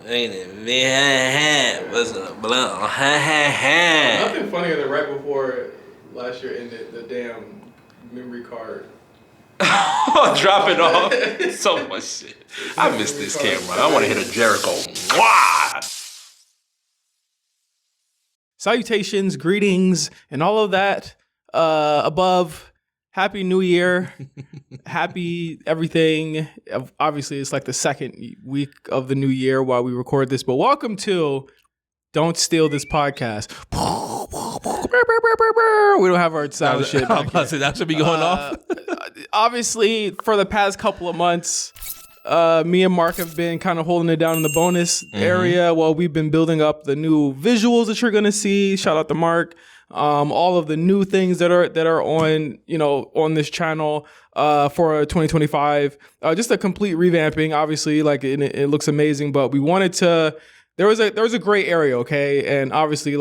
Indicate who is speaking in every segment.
Speaker 1: Ain't it? Man, what's up, blunt?
Speaker 2: Nothing funnier than right before last year ended, the damn memory card.
Speaker 1: Drop it off. So much shit. I miss this camera. I want to hit a Jericho. Wow.
Speaker 3: Salutations, greetings, and all of that above. Happy New Year. Happy everything. Obviously, it's like the second week of the new year while we record this, but welcome to Don't Steal This Podcast. We don't have our sound shit.
Speaker 1: That should be going off.
Speaker 3: Obviously, for the past couple of months, me and Mark have been kind of holding it down in the bonus area while we've been building up the new visuals that you're going to see. Shout out to Mark. All of the new things that are on, on this channel for 2025. Just a complete revamping, obviously, like it looks amazing, but we wanted to, there was a gray area, okay? And obviously,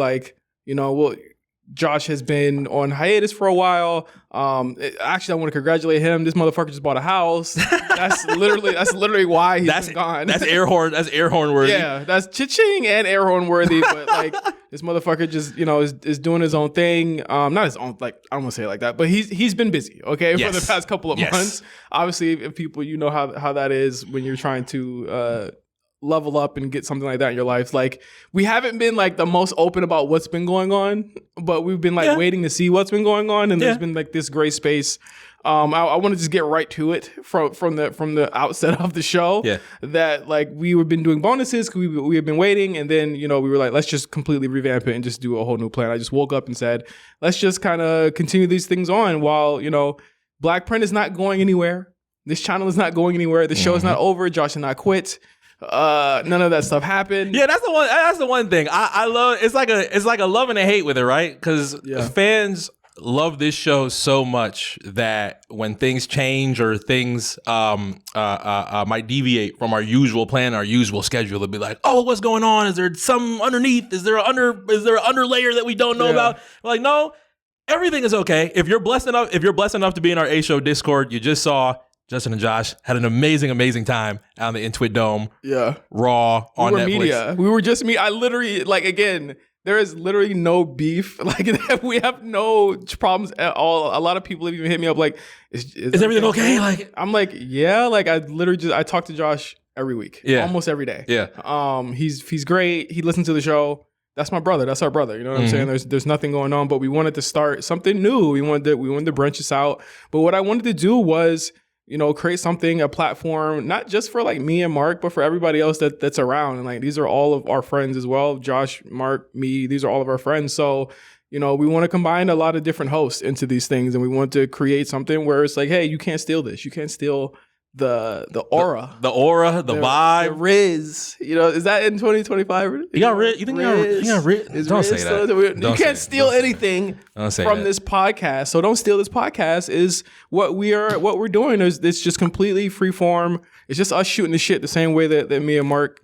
Speaker 3: Josh has been on hiatus for a while. Actually, I want to congratulate him. This motherfucker just bought a house. That's literally why he's been gone.
Speaker 1: That's air horn worthy.
Speaker 3: Yeah, that's cha-ching and air horn worthy. But like this motherfucker just is doing his own thing. Not his own, like I don't want to say it like that, but he's been busy. Okay, for the past couple of months. Obviously, if people how that is when you're trying to level up and get something like that in your life. Like we haven't been like the most open about what's been going on, but we've been like waiting to see what's been going on, and there's been like this gray space. I want to just get right to it from the outset of the show. Yeah. That like we have been doing bonuses because we have been waiting, and then we were like, let's just completely revamp it and just do a whole new plan. I just woke up and said, let's just kind of continue these things on while BlkPrint is not going anywhere. This channel is not going anywhere. The show is not over. Josh did not quit. None of that stuff happened.
Speaker 1: Yeah, that's the one thing I love. It's like a love and a hate with it, right? Because fans love this show so much that when things change or things might deviate from our usual plan, our usual schedule, they'll be like, "Oh, what's going on? Is there some underneath? Is there an underlayer that we don't know about?" We're like, no, everything is okay. If you're blessed enough to be in our A Show Discord, you just saw Justin and Josh had an amazing time out in the Intuit Dome. Yeah. Raw on Netflix.
Speaker 3: Media. We were just I literally, again, there is literally no beef. We have no problems at all. A lot of people have even hit me up
Speaker 1: is everything okay?
Speaker 3: I'm like, yeah. I talk to Josh every week. Yeah. Almost every day. Yeah. He's great. He listens to the show. That's my brother. That's our brother. You know what I'm saying? There's nothing going on, but we wanted to start something new. We wanted to branch this out. But what I wanted to do was create a platform, not just for me and Mark, but for everybody else that's around. And these are all of our friends as well. Josh, Mark, me, these are all of our friends. So, we want to combine a lot of different hosts into these things. And we want to create something where it's like, hey, you can't steal this. You can't steal the aura.
Speaker 1: The vibe.
Speaker 3: The Riz. Is that in 2025?
Speaker 1: You got Riz? You think you got Riz? Don't say that.
Speaker 3: You can't steal anything from this podcast. So Don't Steal This Podcast is what we're doing. It's just completely free form. It's just us shooting the shit the same way that me and Mark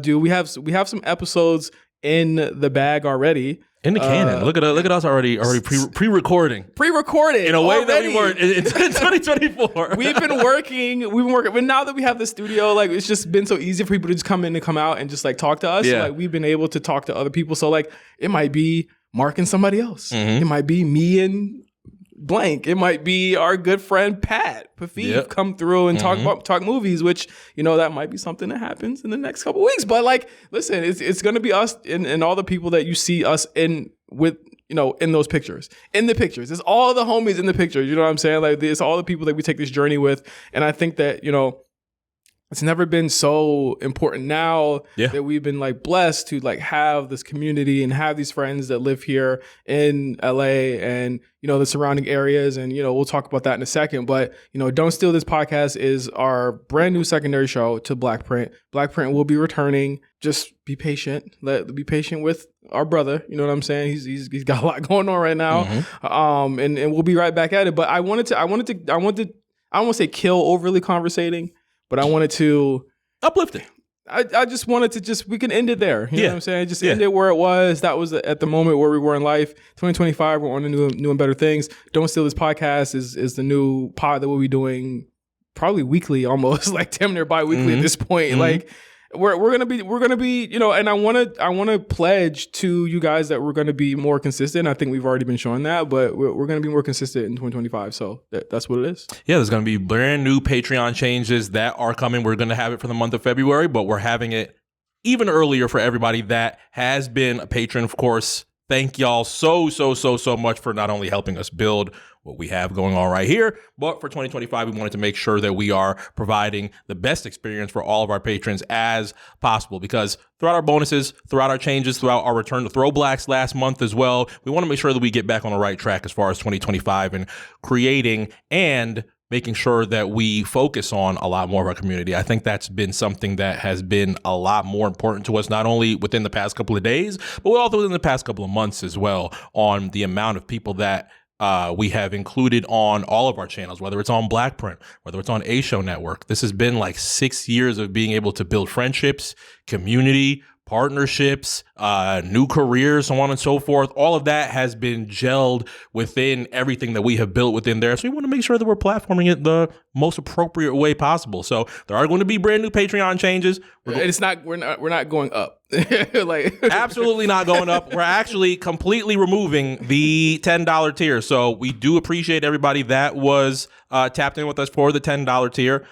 Speaker 3: do. We have some episodes in the bag already.
Speaker 1: In the canon. Look at us already pre-recording.
Speaker 3: Pre-recorded.
Speaker 1: In a way that we weren't in 2024.
Speaker 3: We've been working. But now that we have the studio, it's just been so easy for people to just come in and come out and just talk to us. Yeah. So, we've been able to talk to other people. So it might be Mark and somebody else. It might be me and blank. It might be our good friend Pat Pafif come through and talk movies, which that might be something that happens in the next couple of weeks. But listen, it's gonna be us and all the people that you see us in with in those pictures. In the pictures. It's all the homies in the pictures. You know what I'm saying? It's all the people that we take this journey with. And I think that, it's never been so important now that we've been blessed to have this community and have these friends that live here in LA and the surrounding areas, and we'll talk about that in a second. But Don't Steal This Podcast is our brand new secondary show to BlkPrint. BlkPrint will be returning. Just be patient. Be patient with our brother. You know what I'm saying? He's got a lot going on right now. And we'll be right back at it. But I don't want to say kill overly conversating. But I wanted to
Speaker 1: uplift it.
Speaker 3: I just wanted to we can end it there. You know what I'm saying? Just end it where it was. That was at the moment where we were in life. 2025, we're on to new and better things. Don't Steal This Podcast is the new pod that we'll be doing probably weekly, almost damn near bi-weekly at this point. we're gonna be, you know, and I wanna pledge to you guys that we're gonna be more consistent. I think we've already been showing that, but we're gonna be more consistent in 2025. So that's what it is.
Speaker 1: Yeah, there's gonna be brand new Patreon changes that are coming. We're gonna have it for the month of February, but we're having it even earlier for everybody that has been a patron, of course. Thank y'all so much for not only helping us build what we have going on right here, but for 2025, we wanted to make sure that we are providing the best experience for all of our patrons as possible, because throughout our bonuses, throughout our changes, throughout our return to Throwblacks last month as well, we want to make sure that we get back on the right track as far as 2025 and creating and making sure that we focus on a lot more of our community. I think that's been something that has been a lot more important to us, not only within the past couple of days, but also within the past couple of months as well, on the amount of people that we have included on all of our channels, whether it's on BlkPrint, whether it's on A Show Network. This has been like 6 years of being able to build friendships, community, partnerships, new careers, so on and so forth. All of that has been gelled within everything that we have built within there. So we want to make sure that we're platforming it the most appropriate way possible. So there are going to be brand new Patreon changes.
Speaker 3: We're not going up. Like
Speaker 1: absolutely not going up. We're actually completely removing the $10 tier. So we do appreciate everybody that was tapped in with us for the $10 tier.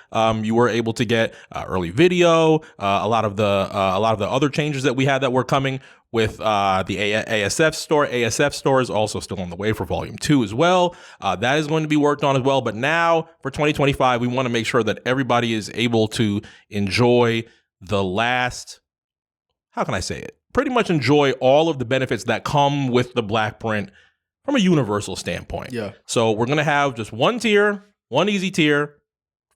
Speaker 1: You were able to get early video, a lot of the other changes that we had that were coming with the ASF store. ASF store is also still on the way for volume 2 as well. That is going to be worked on as well. But now for 2025, we want to make sure that everybody is able to enjoy the last, how can I say it? Pretty much enjoy all of the benefits that come with the BlkPrint from a universal standpoint.
Speaker 3: Yeah.
Speaker 1: So we're going to have just one tier, one easy tier,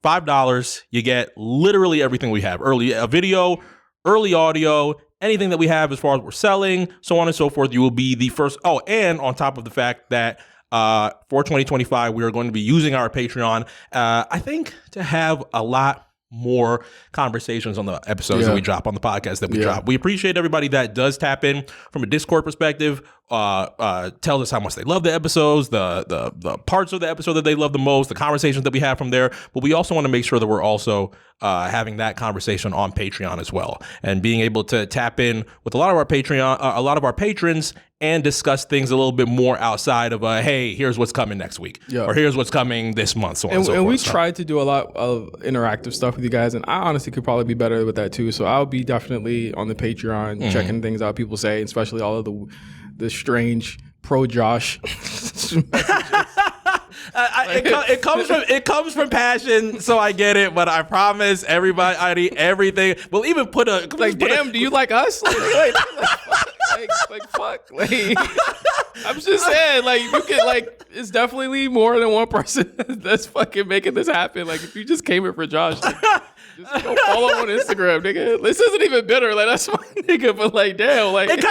Speaker 1: $5. You get literally everything we have. Early video, early audio, anything that we have as far as we're selling, so on and so forth. You will be the first. Oh, and on top of the fact that for 2025, we are going to be using our Patreon, I think, to have a lot more conversations on the episodes that we drop, on the podcast that we drop. We appreciate everybody that does tap in from a Discord perspective, tells us how much they love the episodes, the parts of the episode that they love the most, the conversations that we have from there. But we also want to make sure that we're also having that conversation on Patreon as well, and being able to tap in with a lot of our patrons and discuss things a little bit more outside of hey, here's what's coming next week, or here's what's coming this month, so on and so forth.
Speaker 3: And we tried to do a lot of interactive stuff with you guys, and I honestly could probably be better with that too. So I'll be definitely on the Patreon checking things out people say, especially all of the strange pro Josh
Speaker 1: it comes from passion, so I get it. But I promise everybody, everything. We'll even put a
Speaker 3: do you like us? Fuck. I'm just saying, like, you can, like, it's definitely more than one person that's fucking making this happen. Like, if you just came here for Josh, like, just go follow on Instagram, nigga. This isn't even bitter, like, that's my nigga. But like, damn, like it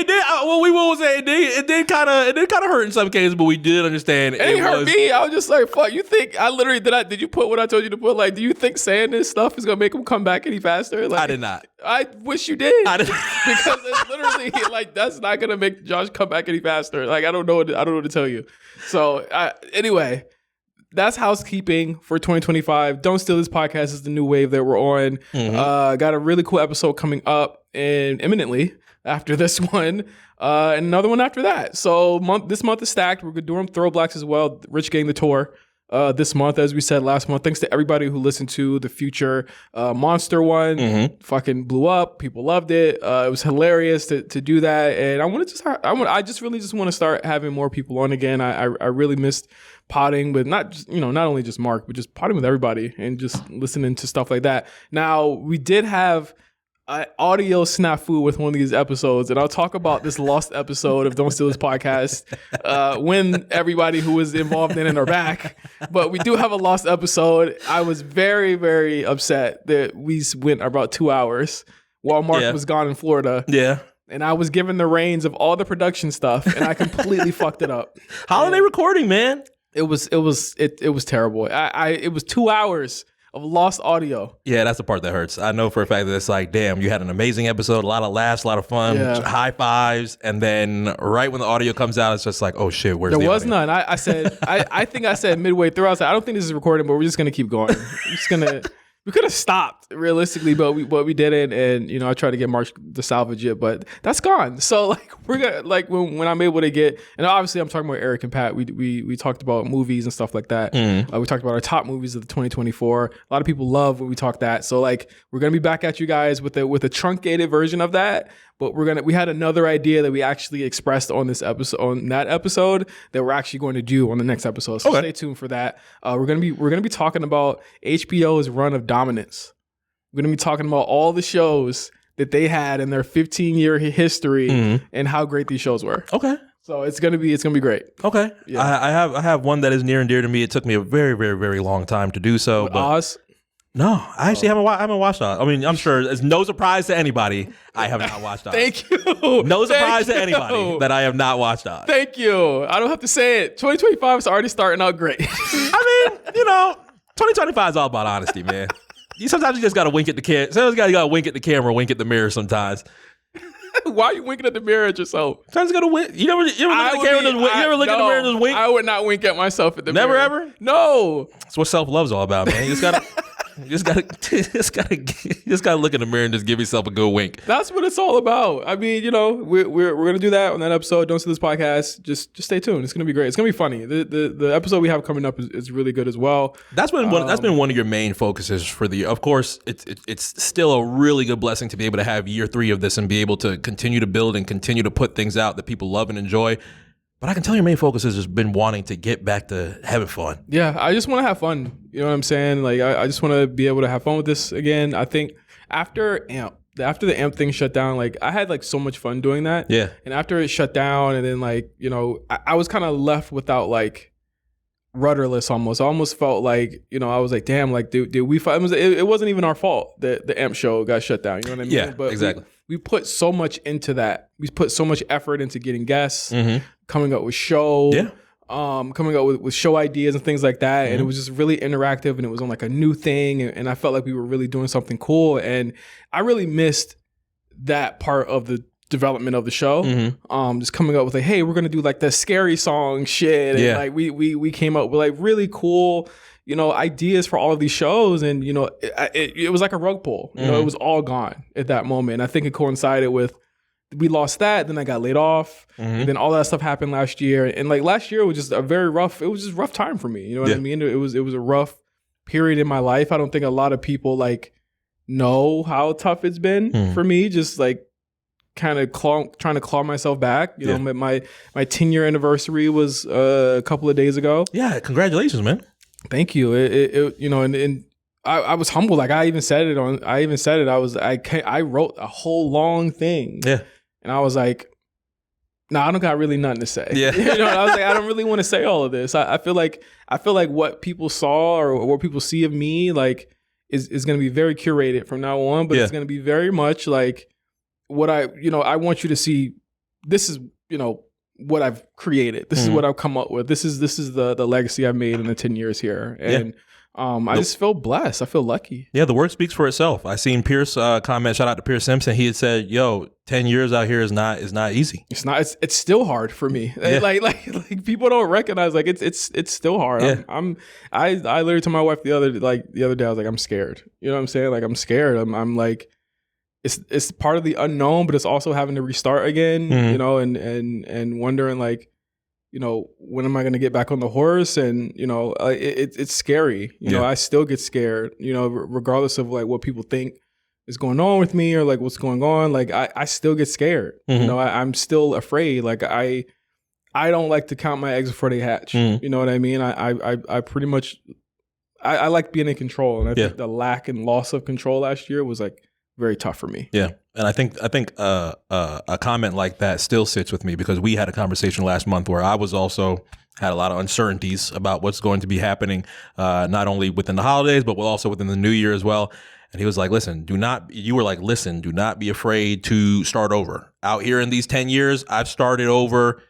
Speaker 3: did. Well, we will say it did kind of hurt in some cases, but we did understand. It hurt me. I was just like, fuck. You think I literally did you put what I told you to put? Like, do you think saying this stuff is gonna make him come back any faster? Like,
Speaker 1: I did not.
Speaker 3: I wish you did. I did. Because it's literally like that's not gonna make Josh come back any faster. Like, I don't know what to tell you. So anyway. That's housekeeping for 2025. Don't Steal This Podcast is the new wave that we're on. Got a really cool episode coming up and imminently after this one. And another one after that. So this month is stacked. We're doing Throwblacks as well. Rich getting the tour this month, as we said last month. Thanks to everybody who listened to the Future Monster one. Fucking blew up. People loved it. It was hilarious to do that. And I just really want to start having more people on again. I really missed potting with not only just Mark, but just potting with everybody and just listening to stuff like that. Now, we did have an audio snafu with one of these episodes, and I'll talk about this lost episode of Don't Steal This Podcast when everybody who was involved in it are back. But we do have a lost episode. I was very, very upset that we went about 2 hours while Mark was gone in Florida. Yeah. And I was given the reins of all the production stuff, and I completely fucked it up.
Speaker 1: Holiday recording, man.
Speaker 3: It was terrible. It was 2 hours of lost audio.
Speaker 1: Yeah, that's the part that hurts. I know for a fact that it's like, damn, you had an amazing episode, a lot of laughs, a lot of fun, high fives, and then right when the audio comes out, it's just like, oh shit, where's the audio?
Speaker 3: There was none. I think I said midway through, I was like, I don't think this is recording, but we're just gonna keep going. We're just gonna We could have stopped realistically, but we didn't. And, I tried to get March to salvage it, but that's gone. So like, we're going to when I'm able to get, and obviously I'm talking about Eric and Pat. We talked about movies and stuff like that. We talked about our top movies of the 2024. A lot of people love when we talk that. So like, we're going to be back at you guys with a truncated version of that. But we had another idea that we actually expressed on that episode that we're actually going to do on the next episode. So stay tuned for that. We're gonna be talking about HBO's run of dominance. We're gonna be talking about all the shows that they had in their 15-year history and how great these shows were. Okay. So it's gonna be great.
Speaker 1: Okay. Yeah. I have one that is near and dear to me. It took me a very, very, very long time to do so.
Speaker 3: But Oz.
Speaker 1: No, I actually haven't watched Oz. I mean, I'm sure it's no surprise to anybody. I have not watched Oz.
Speaker 3: Thank you.
Speaker 1: No surprise to anybody that I have not watched Oz.
Speaker 3: Thank you. I don't have to say it. 2025 is already starting out great.
Speaker 1: I mean, 2025 is all about honesty, man. Sometimes you just gotta wink at the camera. Sometimes you gotta wink at the camera, wink at the mirror. Sometimes.
Speaker 3: Why are you winking at the mirror at yourself?
Speaker 1: Sometimes you gotta wink. You ever look at the camera and just wink? You ever look at the mirror and just wink?
Speaker 3: I would not wink at myself at the mirror.
Speaker 1: Never ever?
Speaker 3: No.
Speaker 1: That's what self-love's all about, man. You just gotta. You just gotta look in the mirror and just give yourself a good wink.
Speaker 3: That's what it's all about. I mean, we're gonna do that on that episode. Don't see this podcast. Just stay tuned. It's gonna be great. It's gonna be funny. The episode we have coming up is really good as well.
Speaker 1: That's been one of your main focuses for the year. Of course, it's still a really good blessing to be able to have year 3 of this and be able to continue to build and continue to put things out that people love and enjoy. But I can tell your main focus has just been wanting to get back to having fun.
Speaker 3: Yeah, I just want to have fun. You know what I'm saying? Like, I just want to be able to have fun with this again. I think after the AMP thing shut down, like, I had like so much fun doing that. Yeah. And after it shut down, and then like, I was kind of left without like rudderless almost. I almost felt like, I was like, damn, like, did we fight? It wasn't even our fault that the AMP show got shut down. You know what I mean?
Speaker 1: Yeah, but exactly.
Speaker 3: We put so much into that. We put so much effort into getting guests, coming up with show, coming up with show ideas and things like that. And it was just really interactive, and it was on like a new thing. And I felt like we were really doing something cool. And I really missed that part of the development of the show. Just coming up with like, hey, we're gonna do like the scary song shit. And like we came up with like really cool, ideas for all of these shows. And, it was like a rug pull. It was all gone at that moment. And I think it coincided with, we lost that, then I got laid off, and then all that stuff happened last year. And like last year was just rough time for me. You know what I mean? It was a rough period in my life. I don't think a lot of people like know how tough it's been for me. Just like kind of trying to claw myself back. You know, my 10-year anniversary was a couple of days ago.
Speaker 1: Yeah, congratulations, man.
Speaker 3: Thank you. And I was humble. Like I even said it. I wrote a whole long thing. Yeah. And I was like, nah, I don't got really nothing to say. Yeah. I was like, I don't really want to say all of this. I feel like what people saw or what people see of me, like, is going to be very curated from now on, but it's going to be very much like what I want you to see. This is, what I've created. This is what I've come up with. This is the legacy I've made in the 10 years here. And I just feel blessed. I feel lucky. Yeah,
Speaker 1: the word speaks for itself. I seen Pierce comment, shout out to Pierce Simpson. He had said, yo, 10 years out here is not easy.
Speaker 3: It's not, it's still hard for me. Yeah. Like people don't recognize, like it's still hard. Yeah. I literally told my wife the other day, I was like, I'm scared. You know what I'm saying? Like I'm scared. I'm like, it's part of the unknown, but it's also having to restart again, and wondering like, when am I going to get back on the horse? And, it's scary. You know, I still get scared, regardless of like what people think is going on with me or like what's going on. Like I still get scared. I'm still afraid. Like I don't like to count my eggs before they hatch. You know what I mean? I pretty much, I like being in control. And I think the lack and loss of control last year was like very tough for me.
Speaker 1: Yeah. And I think a comment like that still sits with me because we had a conversation last month where I was also had a lot of uncertainties about what's going to be happening, not only within the holidays, but also within the new year as well. And he was like, listen, do not be afraid to start over. Out here in these 10 years, I've started over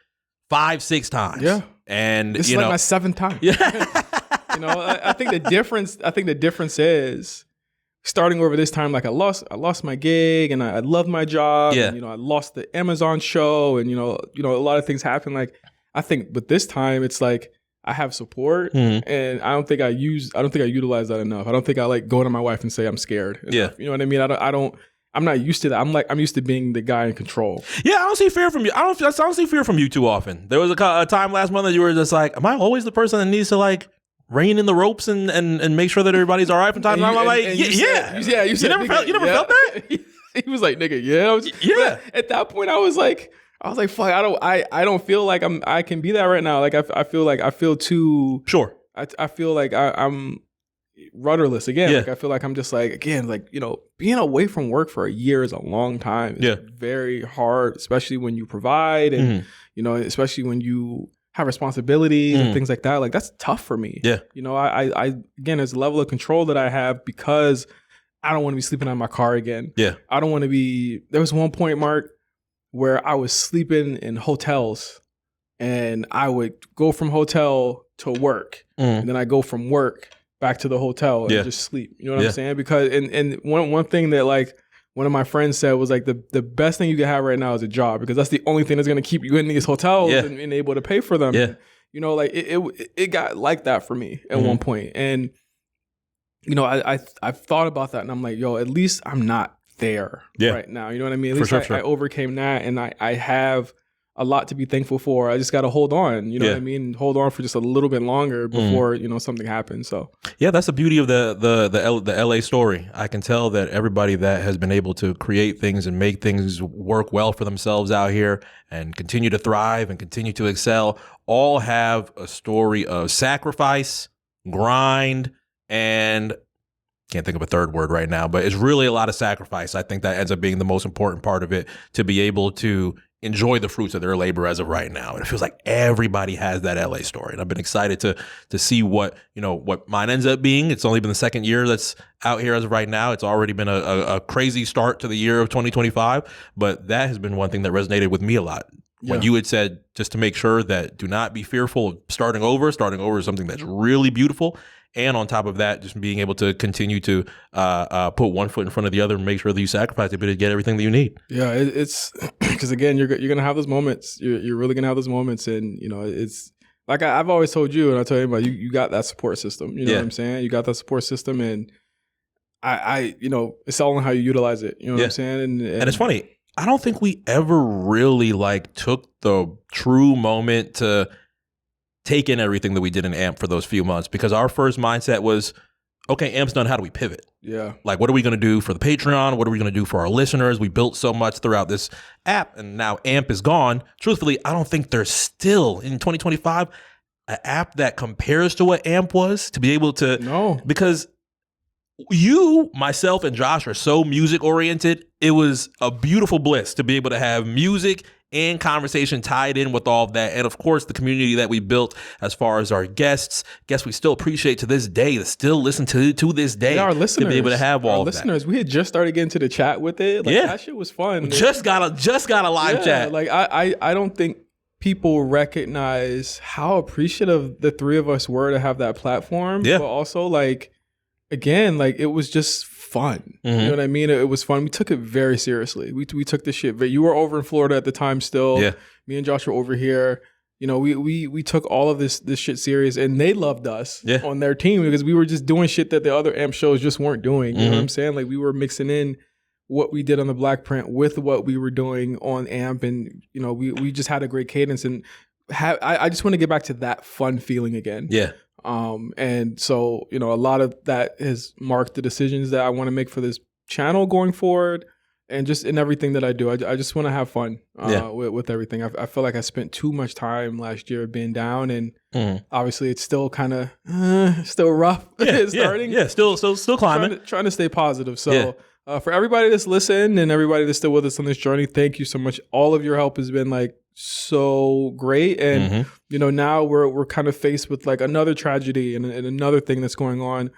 Speaker 1: 5-6 times.
Speaker 3: Yeah.
Speaker 1: And
Speaker 3: this is like my 7th time. Yeah. I think the difference is starting over this time, like I lost my gig and I loved my job. Yeah. And, I lost the Amazon show and, a lot of things happened. Like, I think, but this time it's like, I have support, and I don't think I utilize that enough. I don't think I like going to my wife and say I'm scared enough.
Speaker 1: Yeah.
Speaker 3: You know what I mean? I'm not used to that. I'm used to being the guy in control.
Speaker 1: Yeah, I don't see fear from you. I don't see fear from you too often. There was a time last month that you were just like, am I always the person that needs to like rein in the ropes and make sure that everybody's all right from time to time? I'm like, yeah. You never felt that?
Speaker 3: He was like, nigga, yeah. At that point, I was like, fuck, I don't feel like I can be that right now. Like I feel too
Speaker 1: sure.
Speaker 3: I feel like I'm rudderless again. Like I feel like I'm just like, again, like, you know, being away from work for a year is a long time. It's very hard, especially when you provide and you know, especially when you have responsibilities and things like that. Like that's tough for me. Yeah. You know, I again, there's a level of control that I have because I don't want to be sleeping on my car again. Yeah. I don't want to be. There was one point, Mark, where I was sleeping in hotels and I would go from hotel to work and then I go from work back to the hotel and just sleep. You know what I'm saying? Because and one thing that like one of my friends said was like the best thing you can have right now is a job, because that's the only thing that's going to keep you in these hotels and able to pay for them. Yeah. You know, like it got like that for me at one point. And you know, I've thought about that and I'm like, yo, at least I'm not there right now. You know what I mean? At least I overcame that, and I have a lot to be thankful for. I just got to hold on. You know what I mean? Hold on for just a little bit longer before you know something happens. So yeah, that's the beauty of the LA story. I can tell that everybody that has been able to create things and make things work well for themselves out here and continue to thrive and continue to excel all have a story of sacrifice, grind, and can't think of a third word right now, but it's really a lot of sacrifice. I think that ends up being the most important part of it, to be able to enjoy the fruits of their labor as of right now. And it feels like everybody has that LA story. And I've been excited to see what mine ends up being. It's only been the second year that's out here as of right now. It's already been a crazy start to the year of 2025, but that has been one thing that resonated with me a lot. When you had said just to make sure that do not be fearful of starting over. Starting over is something that's really beautiful. And on top of that, just being able to continue to put one foot in front of the other and make sure that you sacrifice a bit to get everything that you need. Yeah, it's because again, you're gonna have those moments. You're really gonna have those moments, and you know, it's like I've always told you, and I tell you about you got that support system. You know what I'm saying? You got that support system, and I you know, it's all on how you utilize it. You know what I'm saying? And it's funny. I don't think we ever really like took the true moment to take in everything that we did in AMP for those few months, because our first mindset was, okay, AMP's done. How do we pivot? Yeah. Like, what are we going to do for the Patreon? What are we going to do for our listeners? We built so much throughout this app, and now AMP is gone. Truthfully, I don't think there's still in 2025 an app that compares to what AMP was, to be able to because you, myself, and Josh are so music oriented. It was a beautiful bliss to be able to have music and conversation tied in with all of that. And of course, the community that we built as far as our guests we still appreciate to this day, that still listen to this day. Yeah, our listeners, to be able to have all of that. We had just started getting to the chat with it. Like, that shit was fun. Just got a live chat. Like I don't think people recognize how appreciative the three of us were to have that platform. Yeah. But also, like, again, like, it was just fun. You know what I mean? It was fun. We took it very seriously. We took this shit. You were over in Florida at the time still. Yeah. Me and Josh were over here. You know, we took all of this shit serious, and they loved us on their team, because we were just doing shit that the other AMP shows just weren't doing. You know what I'm saying? Like, we were mixing in what we did on the BlkPrint with what we were doing on AMP, and you know, we just had a great cadence, and I just want to get back to that fun feeling again. Yeah. And so, you know, a lot of that has marked the decisions that I want to make for this channel going forward, and just in everything that I do. I just want to have fun with everything. I feel like I spent too much time last year being down, and obviously it's still kind of still rough. Starting. Still climbing. Trying to stay positive. So for everybody that's listened and everybody that's still with us on this journey, thank you so much. All of your help has been like so great, and you know, now we're kind of faced with like another tragedy and another thing that's going on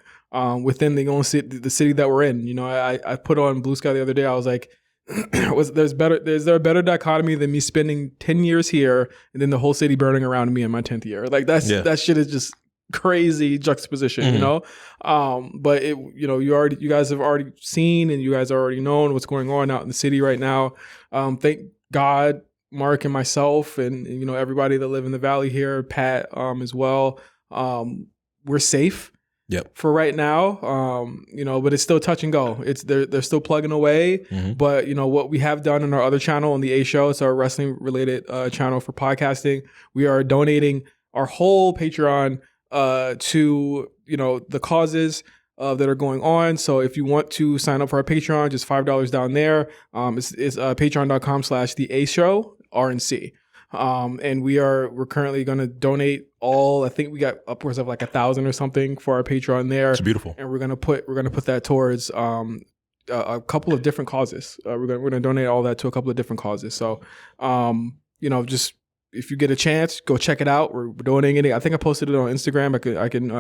Speaker 3: within the city that we're in. You know, I put on Blue Sky the other day. I was like, is there a better dichotomy than me spending 10 years here and then the whole city burning around me in my 10th year? Like, that shit is just crazy juxtaposition, you know. But it, you know, you guys have already seen, and you guys already known what's going on out in the city right now. Thank God Mark and myself and you know everybody that live in the Valley here, Pat as well. We're safe.
Speaker 1: Yep.
Speaker 3: For right now, you know, but it's still touch and go. It's they're still plugging away.
Speaker 1: Mm-hmm.
Speaker 3: But you know what we have done in our other channel on the A Show, it's our wrestling related channel for podcasting. We are donating our whole Patreon to you know the causes that are going on. So if you want to sign up for our Patreon, just $5 down there. It's patreon.com/the A Show RNC. And we're currently going to donate all. I think we got upwards of like 1,000 or something for our Patreon there.
Speaker 1: It's beautiful,
Speaker 3: and we're gonna put that towards a couple of different causes. We're gonna donate all that to a couple of different causes. So, you know, just if you get a chance, go check it out. We're donating it. I think I posted it on Instagram.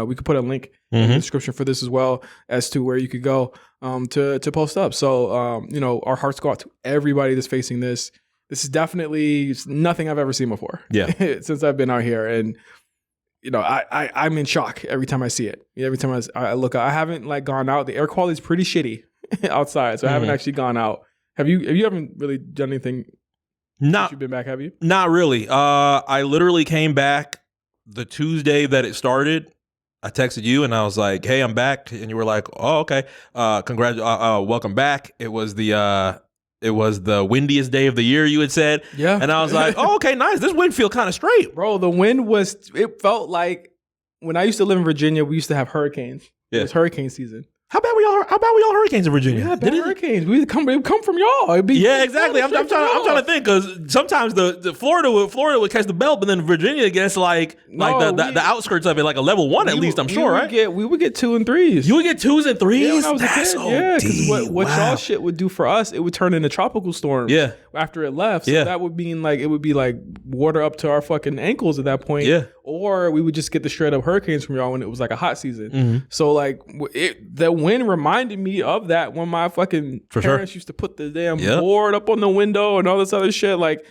Speaker 3: We could put a link in the description for this as well as to where you could go to post up. So, you know, our hearts go out to everybody that's facing this. This is definitely nothing I've ever seen before.
Speaker 1: Yeah.
Speaker 3: Since I've been out here. And, you know, I'm in shock every time I see it. Every time I look out. I haven't like gone out. The air quality is pretty shitty outside. So I haven't actually gone out. Have you haven't really done anything since you've been back, have you?
Speaker 1: Not really. I literally came back the Tuesday that it started. I texted you and I was like, hey, I'm back. And you were like, oh, okay. Welcome back. It was the windiest day of the year, you had said.
Speaker 3: Yeah.
Speaker 1: And I was like, oh, okay, nice. This wind feel kind of straight.
Speaker 3: Bro, the wind it felt like when I used to live in Virginia, we used to have hurricanes.
Speaker 1: Yeah.
Speaker 3: It was hurricane season.
Speaker 1: How about we all hurricanes in Virginia?
Speaker 3: Yeah, bad hurricanes. It come from y'all.
Speaker 1: Yeah, exactly. I'm trying to think because sometimes the Florida would catch the belt, but then Virginia gets the outskirts of it, like a level 1 at least. I'm sure, right?
Speaker 3: We would get 2 and 3s.
Speaker 1: You would get 2s and 3s.
Speaker 3: Yeah, when I was a kid.
Speaker 1: So
Speaker 3: yeah, because what
Speaker 1: wow.
Speaker 3: y'all shit would do for us, it would turn into tropical storms.
Speaker 1: Yeah.
Speaker 3: After it left, so
Speaker 1: Yeah.
Speaker 3: that would mean like it would be like water up to our fucking ankles at that point.
Speaker 1: Yeah.
Speaker 3: Or we would just get the straight up hurricanes from y'all when it was like a hot season.
Speaker 1: Mm-hmm.
Speaker 3: So like the wind reminded me of that when my fucking parents used to put the damn board up on the window and all this other shit. Like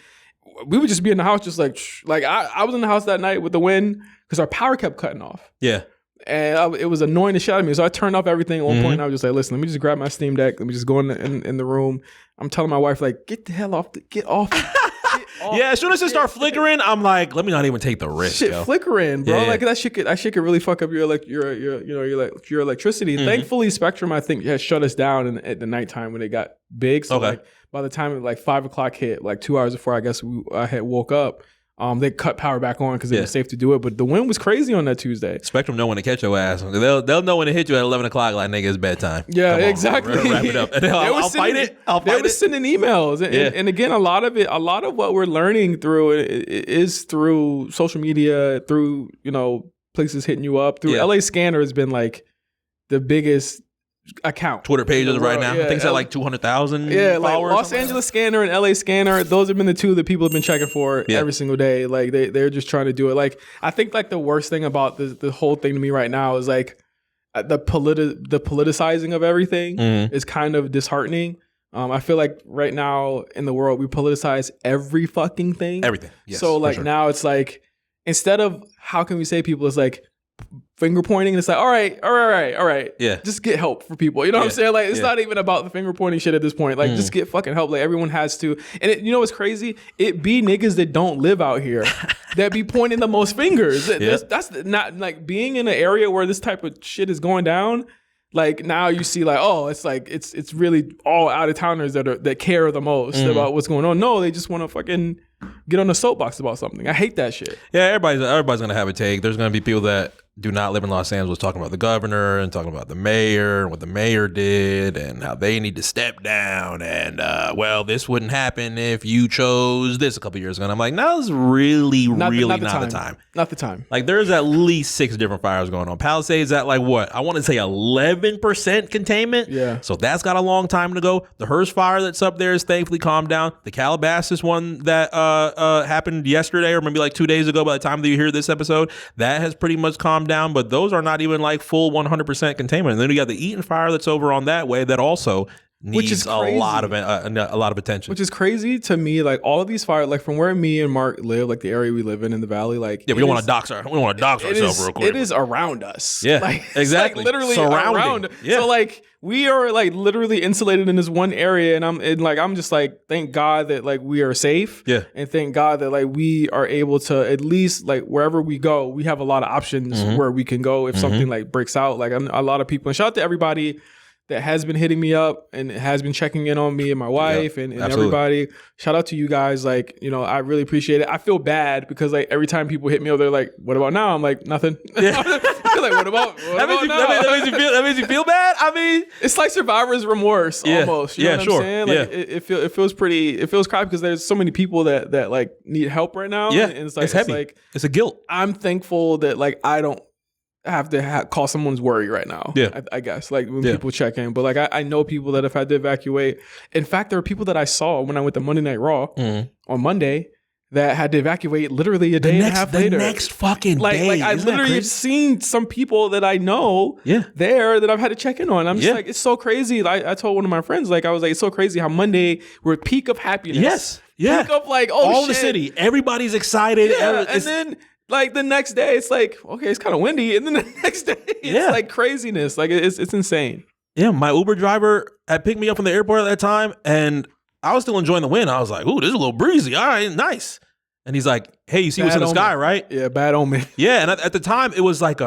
Speaker 3: we would just be in the house just like I was in the house that night with the wind because our power kept cutting off.
Speaker 1: Yeah.
Speaker 3: And it was annoying the shit out of me. So I turned off everything at one point and I was just like, listen, let me just grab my Steam Deck. Let me just go in the room. I'm telling my wife, like, get the hell off. Get off.
Speaker 1: Yeah, as soon as it start flickering, I'm like, let me not even take the risk.
Speaker 3: Shit flickering, bro.
Speaker 1: Yeah.
Speaker 3: Like that shit could really fuck up your electricity. Thankfully, Spectrum, I think, has shut us down at the nighttime when it got big. So like by the time it like 5 o'clock hit, like 2 hours before I guess I had woke up, they cut power back on because it was safe to do it. But the wind was crazy on that Tuesday. Spectrum
Speaker 1: know when to catch your ass. They'll know when to hit you at 11 o'clock. Like, nigga, it's bedtime.
Speaker 3: Yeah, exactly.
Speaker 1: Wrap it up. And I'll fight it.
Speaker 3: They were sending emails, and again, a lot of what we're learning through is through social media, through places hitting you up. Through LA Scanner has been like the biggest account.
Speaker 1: Twitter pages right now. I think it's at like 200,000
Speaker 3: like
Speaker 1: followers.
Speaker 3: Los Angeles Scanner and LA Scanner, those have been the two that people have been checking for every single day. Like they're just trying to do it. Like I think like the worst thing about the whole thing to me right now is like the politicizing of everything is kind of disheartening. I feel like right now in the world we politicize every fucking thing.
Speaker 1: Everything. Yes,
Speaker 3: so like now it's like instead of how can we say people, it's like finger pointing, and it's like, all right.
Speaker 1: Yeah.
Speaker 3: Just get help for people. You know what I'm saying? Like, it's not even about the finger pointing shit at this point. Like, just get fucking help. Like, everyone has to. And you know what's crazy? It be niggas that don't live out here that be pointing the most fingers. That's not like being in an area where this type of shit is going down. Like now you see like, oh, it's like it's really all out of towners that care the most about what's going on. No, they just want to fucking get on a soapbox about something. I hate that shit.
Speaker 1: Yeah, everybody's gonna have a take. There's gonna be people that do not live in Los Angeles talking about the governor and talking about the mayor and what the mayor did and how they need to step down and well, this wouldn't happen if you chose this a couple years ago. And I'm like, no, it's really not the time.
Speaker 3: Not the time.
Speaker 1: Like there's at least 6 different fires going on. Palisades at like what? I want to say 11% containment.
Speaker 3: Yeah.
Speaker 1: So that's got a long time to go. The Hearst fire that's up there is thankfully calmed down. The Calabasas one that happened yesterday or maybe like 2 days ago by the time that you hear this episode, that has pretty much calmed down, but those are not even like full 100% containment. And then you got the Eaton fire that's over on that way that also needs a lot of attention.
Speaker 3: Which is crazy to me. Like all of these fire, like from where me and Mark live, like the area we live in the valley, like
Speaker 1: we don't want to dox ourselves real quick.
Speaker 3: It is around us.
Speaker 1: Yeah,
Speaker 3: like,
Speaker 1: exactly.
Speaker 3: Like literally around.
Speaker 1: Yeah.
Speaker 3: So like we are like literally insulated in this one area, and I'm just like, thank God that like we are safe.
Speaker 1: Yeah,
Speaker 3: and thank God that like we are able to at least like wherever we go, we have a lot of options where we can go if something like breaks out. Like a lot of people, and shout out to everybody that has been hitting me up and has been checking in on me and my wife and everybody. Shout out to you guys. Like, you know, I really appreciate it. I feel bad because like every time people hit me up, they're like, what about now? I'm like, nothing. Yeah. Like, what about now?
Speaker 1: That makes you feel bad? I mean,
Speaker 3: it's like survivor's remorse almost. You know what I'm saying? Like it feels crappy because there's so many people that like need help right now.
Speaker 1: Yeah.
Speaker 3: And it's like,
Speaker 1: it's heavy. It's a guilt.
Speaker 3: I'm thankful that like I don't have to call someone's worry right now.
Speaker 1: Yeah.
Speaker 3: I guess like when people check in, but like I know people that have had to evacuate. In fact, there are people that I saw when I went to Monday Night Raw on Monday that had to evacuate literally a day and a half later.
Speaker 1: The next fucking day.
Speaker 3: Like I literally have seen some people that I know there that I've had to check in on. I'm just like, it's so crazy. I told one of my friends, like I was like, it's so crazy how Monday we're at peak of happiness.
Speaker 1: Yes. Yeah.
Speaker 3: Peak of like,
Speaker 1: all the city. Everybody's excited.
Speaker 3: Yeah. And then like the next day, it's like, okay, it's kind of windy. And then the next day, it's like craziness. Like it's insane.
Speaker 1: Yeah. My Uber driver had picked me up from the airport at that time, and I was still enjoying the wind. I was like, ooh, this is a little breezy. All right, nice. And he's like, hey, you see what's in the sky, right?
Speaker 3: Yeah, bad omen.
Speaker 1: Yeah. And at the time, it was like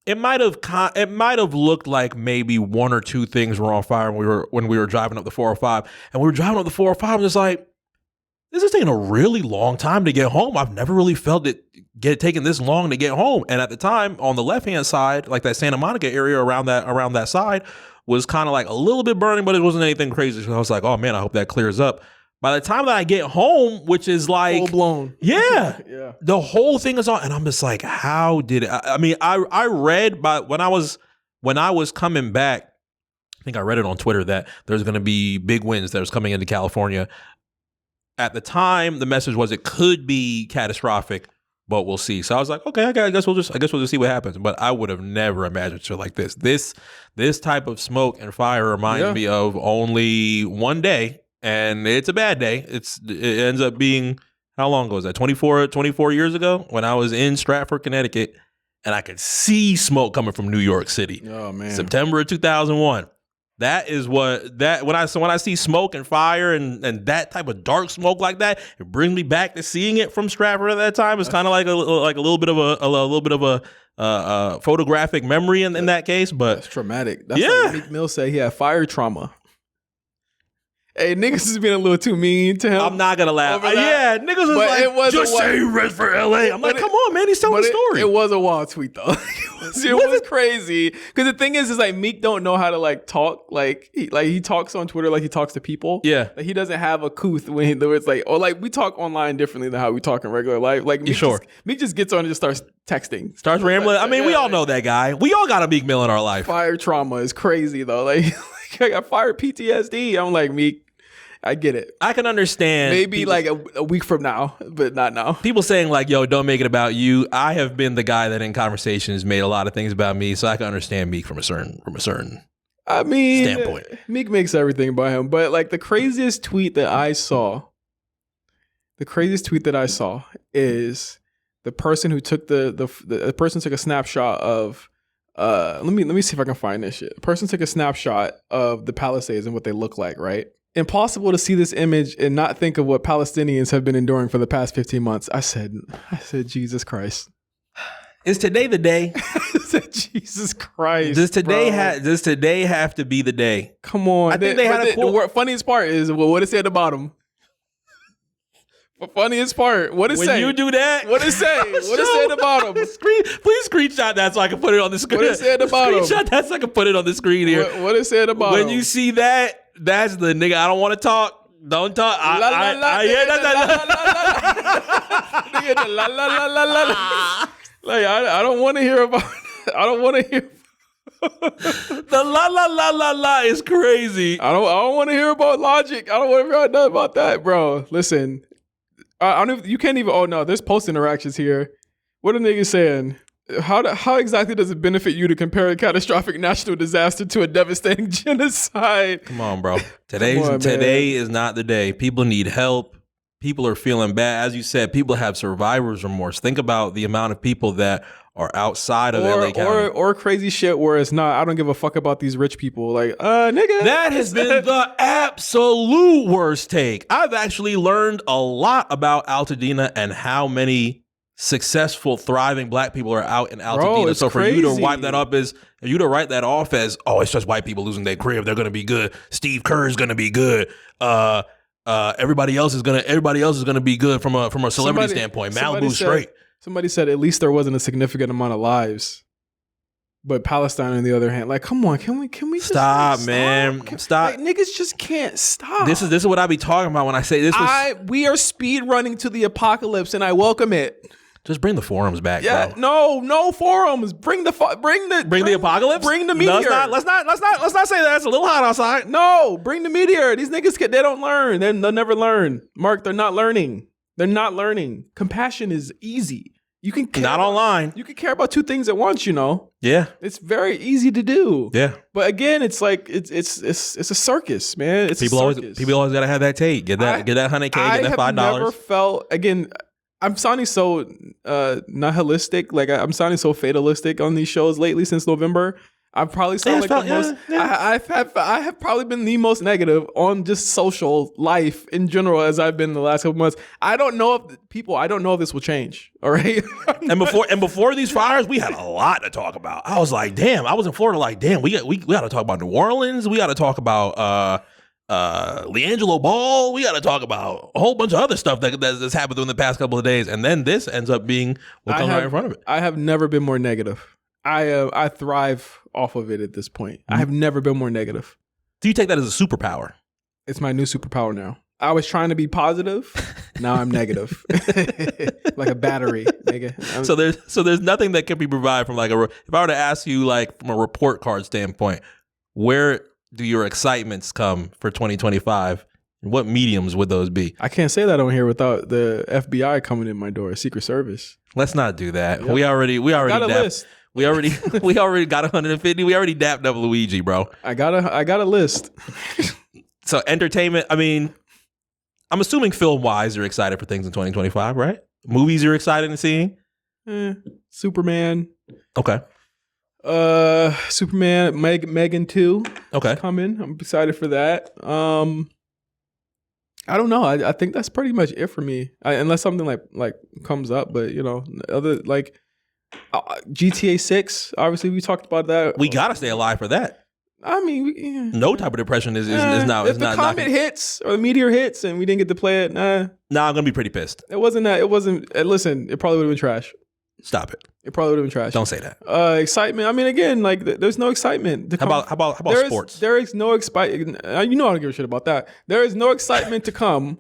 Speaker 1: it might have looked like maybe one or two things were on fire when we were driving up the 405. And we were driving up the 405 and it's like, this is taking a really long time to get home. I've never really felt it taking this long to get home. And at the time, on the left-hand side, like that Santa Monica area around that side, was kind of like a little bit burning, but it wasn't anything crazy. So I was like, oh man, I hope that clears up. By the time that I get home, which is like
Speaker 3: full blown,
Speaker 1: yeah, the whole thing is on, and I'm just like, how did it? I mean, I read when I was coming back, I think I read it on Twitter that there's going to be big winds that was coming into California. At the time, the message was it could be catastrophic, but we'll see. So I was like, okay, I guess we'll just see what happens. But I would have never imagined shit like this. This type of smoke and fire reminds me of only one day, and it's a bad day. It ends up being, how long ago was that? 24 years ago when I was in Stratford, Connecticut, and I could see smoke coming from New York City.
Speaker 3: Oh man,
Speaker 1: September of 2001. That is when I see smoke and fire and that type of dark smoke like that, it brings me back to seeing it from Stratford at that time. It's kind of like a little bit of a photographic memory in that case, but
Speaker 3: that's traumatic. That's like Meek Mill said he had fire trauma. Hey, niggas is being a little too mean to him.
Speaker 1: I'm not gonna laugh. Yeah, niggas was just say he read for LA. I'm like, come on, man, he's telling a story.
Speaker 3: It was a wild tweet though. It was crazy. Because the thing is like Meek don't know how to like talk. Like he talks on Twitter like he talks to people.
Speaker 1: Yeah.
Speaker 3: Like he doesn't have a couth when it's like, or like we talk online differently than how we talk in regular life. Like Meek just gets on and just starts texting.
Speaker 1: Starts rambling. I mean, we all know that guy. We all got a Meek Mill in our life.
Speaker 3: Fire trauma is crazy though. Like I got fire PTSD. I'm like, Meek, I get it.
Speaker 1: I can understand.
Speaker 3: Maybe like a week from now, but not now.
Speaker 1: People saying like, yo, don't make it about you. I have been the guy that in conversations made a lot of things about me, so I can understand Meek from a certain standpoint.
Speaker 3: Meek makes everything about him. But like the craziest tweet that I saw is the person who took the person took a snapshot of let me see if I can find this shit. The person took a snapshot of the Palisades and what they look like, right? Impossible to see this image and not think of what Palestinians have been enduring for the past 15 months. I said, Jesus Christ.
Speaker 1: Is today the day?
Speaker 3: I said, Jesus Christ.
Speaker 1: Does today have to be the day?
Speaker 3: Come on.
Speaker 1: I think they had a quote.
Speaker 3: The funniest part is what it said at the bottom. The funniest part. What it say?
Speaker 1: When you do that?
Speaker 3: What it say? What it say at the bottom?
Speaker 1: Please screenshot that so I can put it on the screen.
Speaker 3: What it say at the bottom?
Speaker 1: Screenshot that so I can put it on the screen here.
Speaker 3: What it say at the bottom?
Speaker 1: When you see that, that's the nigga. I don't want to talk. Don't talk. Like
Speaker 3: I don't want to hear about. I don't want to hear.
Speaker 1: The la is crazy.
Speaker 3: I don't want to hear about Logic. I don't want to hear nothing about that, bro. Listen, I don't. You can't even. Oh no, there's post interactions here. What are niggas saying? How exactly does it benefit you to compare a catastrophic national disaster to a devastating genocide?
Speaker 1: Come on, bro. Today is not the day. People need help. People are feeling bad. As you said, people have survivor's remorse. Think about the amount of people that are outside of LA County.
Speaker 3: Or crazy shit where it's not, I don't give a fuck about these rich people. Like, nigga.
Speaker 1: That has been the absolute worst take. I've actually learned a lot about Altadena and how many successful, thriving black people are out in Altadena.
Speaker 3: Bro,
Speaker 1: so for
Speaker 3: crazy.
Speaker 1: you to wipe that up as, you to write that off as, oh, it's just white people losing their crib, they're gonna be good. Steve Kerr is gonna be good. Everybody else is gonna be good from a celebrity standpoint. Malibu straight.
Speaker 3: Somebody said at least there wasn't a significant amount of lives. But Palestine, on the other hand, like, come on, can we just
Speaker 1: stop, man? Stop.
Speaker 3: Like, niggas just can't stop.
Speaker 1: This is what I be talking about when I say this.
Speaker 3: We are speed running to the apocalypse, and I welcome it.
Speaker 1: Just bring the forums back.
Speaker 3: Yeah,
Speaker 1: bro.
Speaker 3: no forums. Bring the
Speaker 1: apocalypse.
Speaker 3: Bring the meteor.
Speaker 1: Let's not say that. It's a little hot outside.
Speaker 3: No, bring the meteor. These niggas they don't learn. They'll never learn. Mark, they're not learning. They're not learning. Compassion is easy. You can
Speaker 1: not online.
Speaker 3: You can care about two things at once. You know.
Speaker 1: Yeah.
Speaker 3: It's very easy to do.
Speaker 1: Yeah.
Speaker 3: But again, it's like it's a circus, man. It's
Speaker 1: people always gotta have that take. Get that $100K. Get that $5.
Speaker 3: I have never felt again. I'm sounding so nihilistic, like I'm sounding so fatalistic on these shows lately since November. I probably sound like the most. Yeah. I have probably been the most negative on just social life in general as I've been the last couple months. I don't know if this will change. All right.
Speaker 1: and before these fires, we had a lot to talk about. I was like, damn. I was in Florida, like, damn. We got to talk about New Orleans. We got to talk about LeAngelo Ball. We got to talk about a whole bunch of other stuff that's happened in the past couple of days, and then this ends up being what comes right in front of it.
Speaker 3: I have never been more negative. I thrive off of it at this point. I have never been more negative.
Speaker 1: Do you take that as a superpower?
Speaker 3: It's my new superpower now. I was trying to be positive. Now I'm negative, like a battery, nigga.
Speaker 1: So there's nothing that can be provided from like if I were to ask you like from a report card standpoint, where do your excitements come for 2025? And what mediums would those be?
Speaker 3: I can't say that on here without the FBI coming in my door, Secret Service.
Speaker 1: Let's not do that.
Speaker 3: Yep.
Speaker 1: We already
Speaker 3: got a list.
Speaker 1: We already got 150. We already dapped up Luigi, bro.
Speaker 3: I got a list.
Speaker 1: So entertainment, I mean, I'm assuming film-wise you're excited for things in 2025, right? Movies you're excited to see?
Speaker 3: Superman.
Speaker 1: Okay.
Speaker 3: Superman, Megan 2.
Speaker 1: Okay.
Speaker 3: Coming. I'm excited for that. I don't know. I think that's pretty much it for me. Unless something like comes up, but you know, other like GTA 6. Obviously, we talked about that.
Speaker 1: We gotta stay alive for that.
Speaker 3: I mean,
Speaker 1: no type of depression is now.
Speaker 3: If the comet hits or the meteor hits and we didn't get to play it, I'm
Speaker 1: gonna be pretty pissed.
Speaker 3: It wasn't that. It wasn't. Listen, it probably would have been trash.
Speaker 1: Stop it.
Speaker 3: It probably would have been trash.
Speaker 1: Don't say that.
Speaker 3: Excitement. I mean, again, like there's no excitement.
Speaker 1: How about sports?
Speaker 3: There is no excitement. You know I don't give a shit about that. There is no excitement to come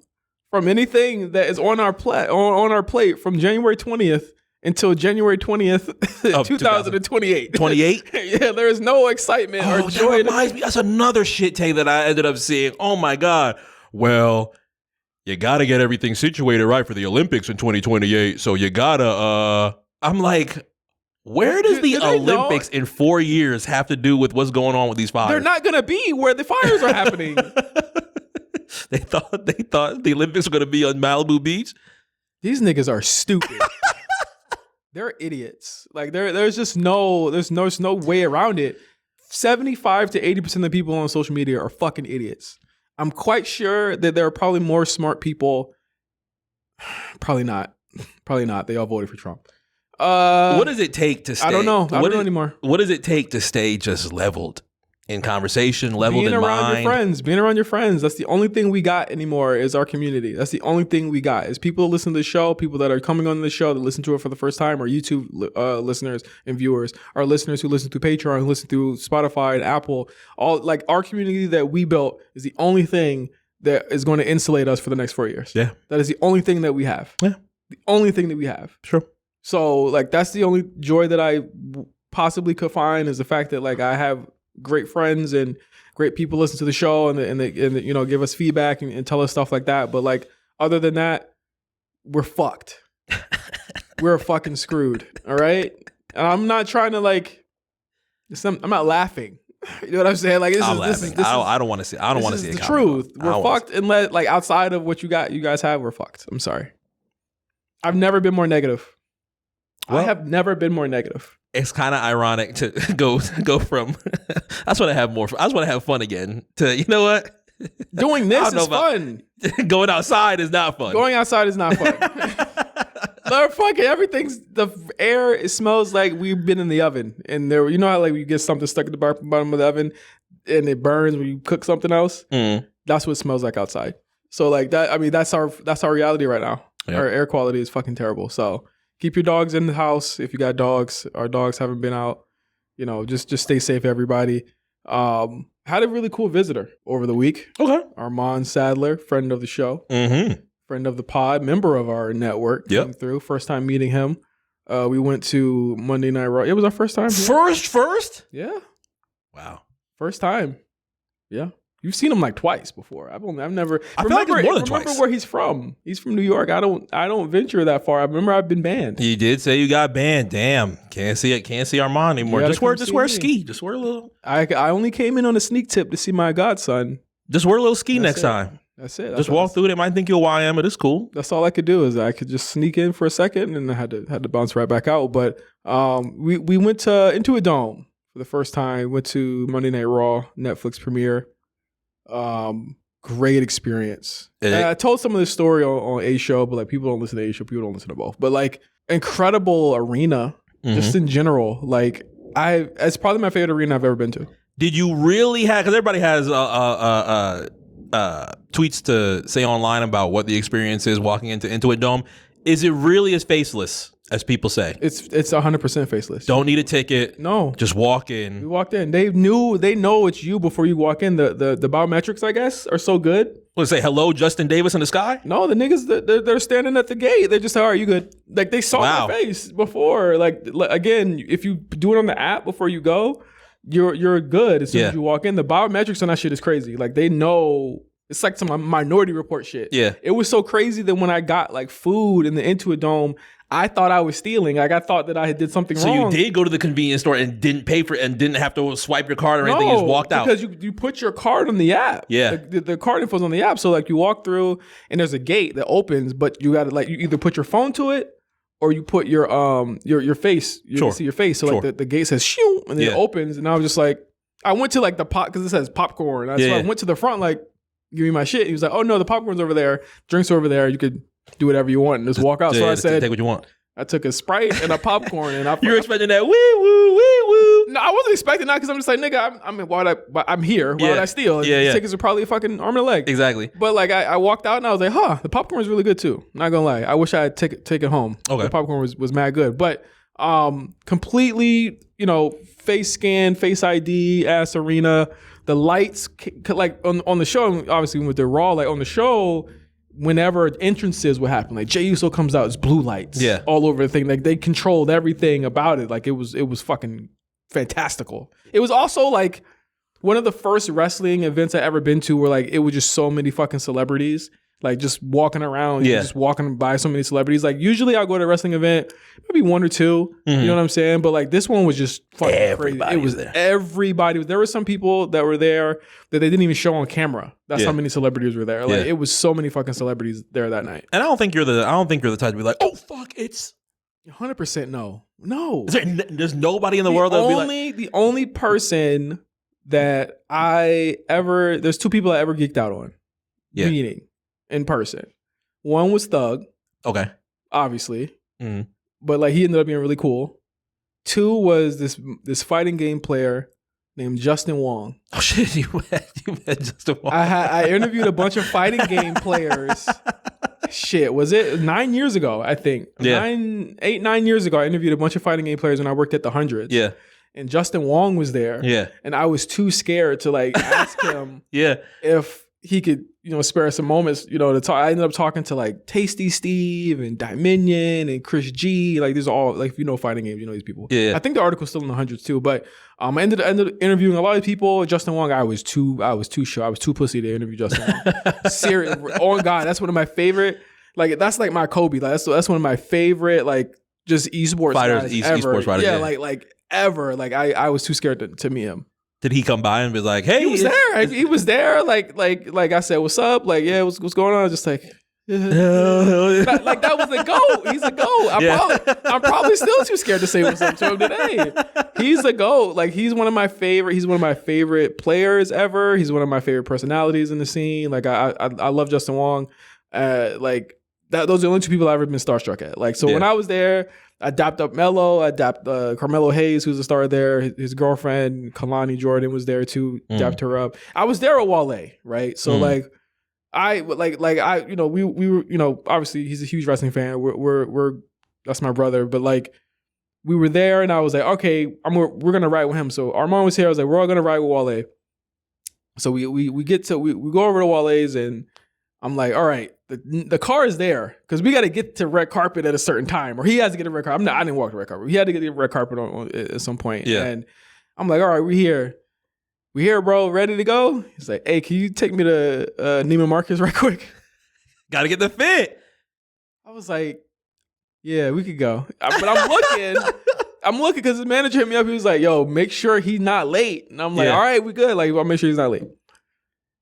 Speaker 3: from anything that is on our plate from January 20th until January 20th, 2028.
Speaker 1: 28?
Speaker 3: Yeah, there is no excitement or joy.
Speaker 1: That reminds me. That's another shit take that I ended up seeing. Oh my God. Well, you got to get everything situated right for the Olympics in 2028. So you got to, I'm like, where does the Olympics in 4 years have to do with what's going on with these fires?
Speaker 3: They're not going to be where the fires are happening.
Speaker 1: They thought the Olympics were going to be on Malibu Beach.
Speaker 3: These niggas are stupid. They're idiots. Like there's no way around it. 75 to 80% of the people on social media are fucking idiots. I'm quite sure that there are probably more smart people. Probably not. They all voted for Trump.
Speaker 1: What does it take to stay?
Speaker 3: I don't know. I don't know anymore.
Speaker 1: What does it take to stay just leveled in conversation, leveled in mind?
Speaker 3: Being around your friends. That's the only thing we got anymore is our community. That's the only thing we got is people who listen to the show, people that are coming on the show that listen to it for the first time, or YouTube listeners and viewers, our listeners who listen through Patreon, who listen through Spotify and Apple. All like our community that we built is the only thing that is going to insulate us for the next 4 years.
Speaker 1: Yeah.
Speaker 3: That is the only thing that we have.
Speaker 1: Yeah.
Speaker 3: The only thing that we have.
Speaker 1: Sure.
Speaker 3: So like that's the only joy that I possibly could find is the fact that like I have great friends and great people listen to the show and they you know give us feedback and tell us stuff like that. But like other than that, we're fucked. We're fucking screwed. All right. And I'm not trying to like. I'm not laughing. You know what I'm saying? Like this is
Speaker 1: I don't want to see. I don't want to see
Speaker 3: the truth. We're fucked, and like outside of what you guys have, we're fucked. I'm sorry. I've never been more negative. I have never been more negative.
Speaker 1: It's kind of ironic to go from. I just want to have more. I just want to have fun again. To you know what?
Speaker 3: Doing this is fun.
Speaker 1: Going outside is not fun.
Speaker 3: Going outside is not fun. No, fucking everything's the air. It smells like we've been in the oven, and there. You know how like you get something stuck at the bottom of the oven, and it burns when you cook something else. That's what it smells like outside. So like that. I mean, that's our reality right now. Yep. Our air quality is fucking terrible. So keep your dogs in the house if you got dogs. Our dogs haven't been out. You know, just stay safe, everybody. Had a really cool visitor over the week. Okay, Armand Sadler, friend of the show. Friend of the pod, member of our network, came through. First time meeting him. We went to Monday Night Raw. It was our first time.
Speaker 1: First?
Speaker 3: Yeah.
Speaker 1: Wow.
Speaker 3: First time. Yeah. You've seen him like twice before. I've never.
Speaker 1: I feel like it's more than twice.
Speaker 3: Remember where he's from? He's from New York. I don't venture that far. I remember I've been banned.
Speaker 1: You did say you got banned. Damn. Can't see it. Can't see Armand anymore. Just wear ski. Just wear a little.
Speaker 3: I only came in on a sneak tip to see my godson.
Speaker 1: Just wear a little ski next time.
Speaker 3: That's it.
Speaker 1: Just walk through it. They might think you're YM, but it's cool.
Speaker 3: That's all I could do is I could just sneak in for a second, and I had to bounce right back out. But we went into a dome for the first time. Went to Monday Night Raw Netflix premiere. Great experience. And I told some of this story on A Show, but like people don't listen to A Show. People don't listen to both. But like incredible arena, just in general. Like it's probably my favorite arena I've ever been to. Did you really have? Because everybody has
Speaker 1: tweets to say online about what the experience is walking into a dome. Is it really as faceless as people say?
Speaker 3: It's 100% faceless.
Speaker 1: Don't need a ticket.
Speaker 3: No.
Speaker 1: Just walk in.
Speaker 3: We walked in. They know it's you before you walk in. The biometrics, I guess, are so good.
Speaker 1: Let's say hello, Justin Davis in the sky?
Speaker 3: No, the niggas, they're standing at the gate. They're just, all right, you good. Like they saw my face before. Like again, if you do it on the app before you go, you're good as soon as you walk in. The biometrics on that shit is crazy. Like they know. It's like some Minority Report shit. Yeah. It was so crazy that when I got like food in the Into a Dome, I thought I was stealing. Like I thought that I did something wrong.
Speaker 1: So you did go to the convenience store and didn't pay for it and didn't have to swipe your card or anything. You just walked out.
Speaker 3: Because you put your card on the app. Yeah. The card info's on the app. So like you walk through and there's a gate that opens, but you got to like you either put your phone to it or you put your face. You can see your face. So like the gate says shoo and then it opens. And I was just like, I went to like the pot because it says popcorn. So I went to the front like, give me my shit. He was like, oh no, the popcorn's over there. Drinks are over there. You could do whatever you want and just walk out. So I said,
Speaker 1: take what you want.
Speaker 3: I took a Sprite and a popcorn and
Speaker 1: you were expecting that wee woo, wee woo.
Speaker 3: No, I wasn't expecting that because I'm just like, nigga, I'm here. Why would I steal? Tickets are probably a fucking arm and a leg.
Speaker 1: Exactly.
Speaker 3: But like I walked out and I was like, the popcorn is really good too. Not gonna lie. I wish I had take it home. Okay. The popcorn was mad good. But completely, face scan, face ID, ass arena. The lights, like on the show, obviously with the Raw, like on the show, whenever entrances would happen, like Jey Uso comes out, it's blue lights all over the thing. Like they controlled everything about it. Like it was fucking fantastical. It was also like one of the first wrestling events I ever been to where like it was just so many fucking celebrities. Like just walking around, just walking by so many celebrities. Like usually I'll go to a wrestling event, maybe one or two. You know what I'm saying? But like this one was just fucking crazy. It was there. Everybody. There were some people that were there that they didn't even show on camera. That's how many celebrities were there. Like it was so many fucking celebrities there that night.
Speaker 1: And I don't think you're the type to be like, oh fuck, it's
Speaker 3: 100% no. No.
Speaker 1: There's nobody in the world that would be like.
Speaker 3: The only person that there's two people I ever geeked out on. Meeting. In person. One was Thug. Okay. Obviously. But like he ended up being really cool. Two was this fighting game player named Justin Wong.
Speaker 1: Oh shit, you met Justin Wong.
Speaker 3: I interviewed a bunch of fighting game players. Shit, was it 9 years ago, I think. 9 years ago, I interviewed a bunch of fighting game players when I worked at the 100s. Yeah. And Justin Wong was there. Yeah. And I was too scared to like ask him if he could, spare some moments, to talk. I ended up talking to like Tasty Steve and Dominion and Chris G. Like these are all like, fighting games, these people. Yeah. I think the article's still in the 100s too. But I ended up interviewing a lot of people. Justin Wong, I was too sure. I was too pussy to interview Justin Wong. Serious. Oh God, that's one of my favorite. Like that's like my Kobe. Like that's one of my favorite like just esports
Speaker 1: fighters,
Speaker 3: guys
Speaker 1: esports fighters.
Speaker 3: Yeah, like ever. Like I was too scared to meet him.
Speaker 1: Did he come by and be like, "Hey"?
Speaker 3: He was there. He was there. Like I said, "What's up?" Like, yeah, what's going on? Just like. Like that was a GOAT. He's a GOAT. I'm probably still too scared to say what's up to him today. He's a GOAT. Like he's one of my favorite players ever. He's one of my favorite personalities in the scene. Like I love Justin Wong. Like that, those are the only two people I've ever been starstruck at. Like so when I was there, I dapped up Melo. I dapped Carmelo Hayes, who's a star there. His girlfriend Kalani Jordan was there too. Dapped her up. I was there at Wale, right? So like. We were, obviously he's a huge wrestling fan. We're that's my brother, but like we were there and I was like, okay, we're gonna ride with him. So Armand was here. I was like, we're all gonna ride with Wale. So we go over to Wale's and I'm like, all right, the car is there because we got to get to red carpet at a certain time, or he has to get a red carpet. I didn't walk the red carpet. He had to get the red carpet on at some point. Yeah. And I'm like, all right, we're here. We here, bro, ready to go? He's like, hey, can you take me to Neiman Marcus right quick?
Speaker 1: Got to get the fit.
Speaker 3: I was like, yeah, we could go. But I'm looking because the manager hit me up. He was like, yo, make sure he's not late. And I'm like, all right, we good. Like, I'll make sure he's not late.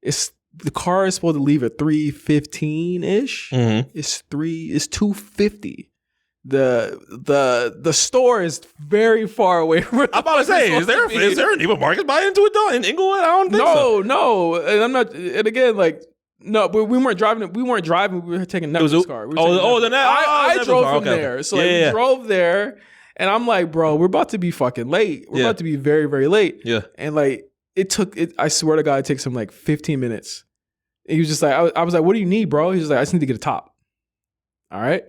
Speaker 3: The car is supposed to leave at 3:15-ish. Mm-hmm. It's 2:50. The store is very far away from it.
Speaker 1: I'm about to say, is there an Neiman Marcus by into it though in Inglewood? I don't think so.
Speaker 3: No. And I'm not. And again, like, no, but we weren't driving. We were taking Netflix's car. I drove from there. So we drove there, and I'm like, bro, we're about to be fucking late. We're about to be very, very late. Yeah. And like, I swear to God, it takes him like 15 minutes. And he was just like, I was like, what do you need, bro? He was like, I just need to get a top. All right.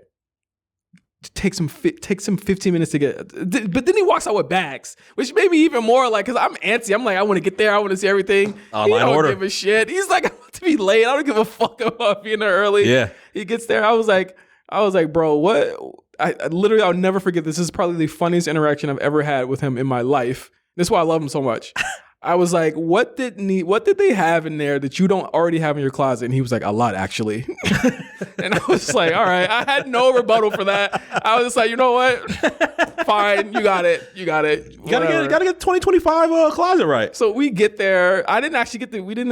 Speaker 3: Takes him 15 minutes to get, but then he walks out with bags, which made me even more like, because I'm antsy. I'm like, I want to get there. I want to see everything. Online order. He don't give a shit. He's like, I'm about to be late. I don't give a fuck about being there early. Yeah. He gets there. I was like, bro, what? I'll never forget this. This is probably the funniest interaction I've ever had with him in my life. This is why I love him so much. I was like, what did they have in there that you don't already have in your closet? And he was like, a lot, actually. And I was like, all right. I had no rebuttal for that. I was just like, you know what? Fine. You got it. You gotta
Speaker 1: get 2025 closet right.
Speaker 3: So we get there. We didn't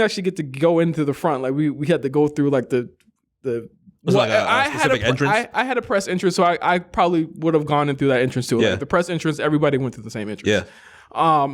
Speaker 3: actually get to go into the front. Like we had to go through like the
Speaker 1: I
Speaker 3: had a press entrance, so I probably would have gone in through that entrance too. Yeah. Like the press entrance, everybody went through the same entrance. Yeah.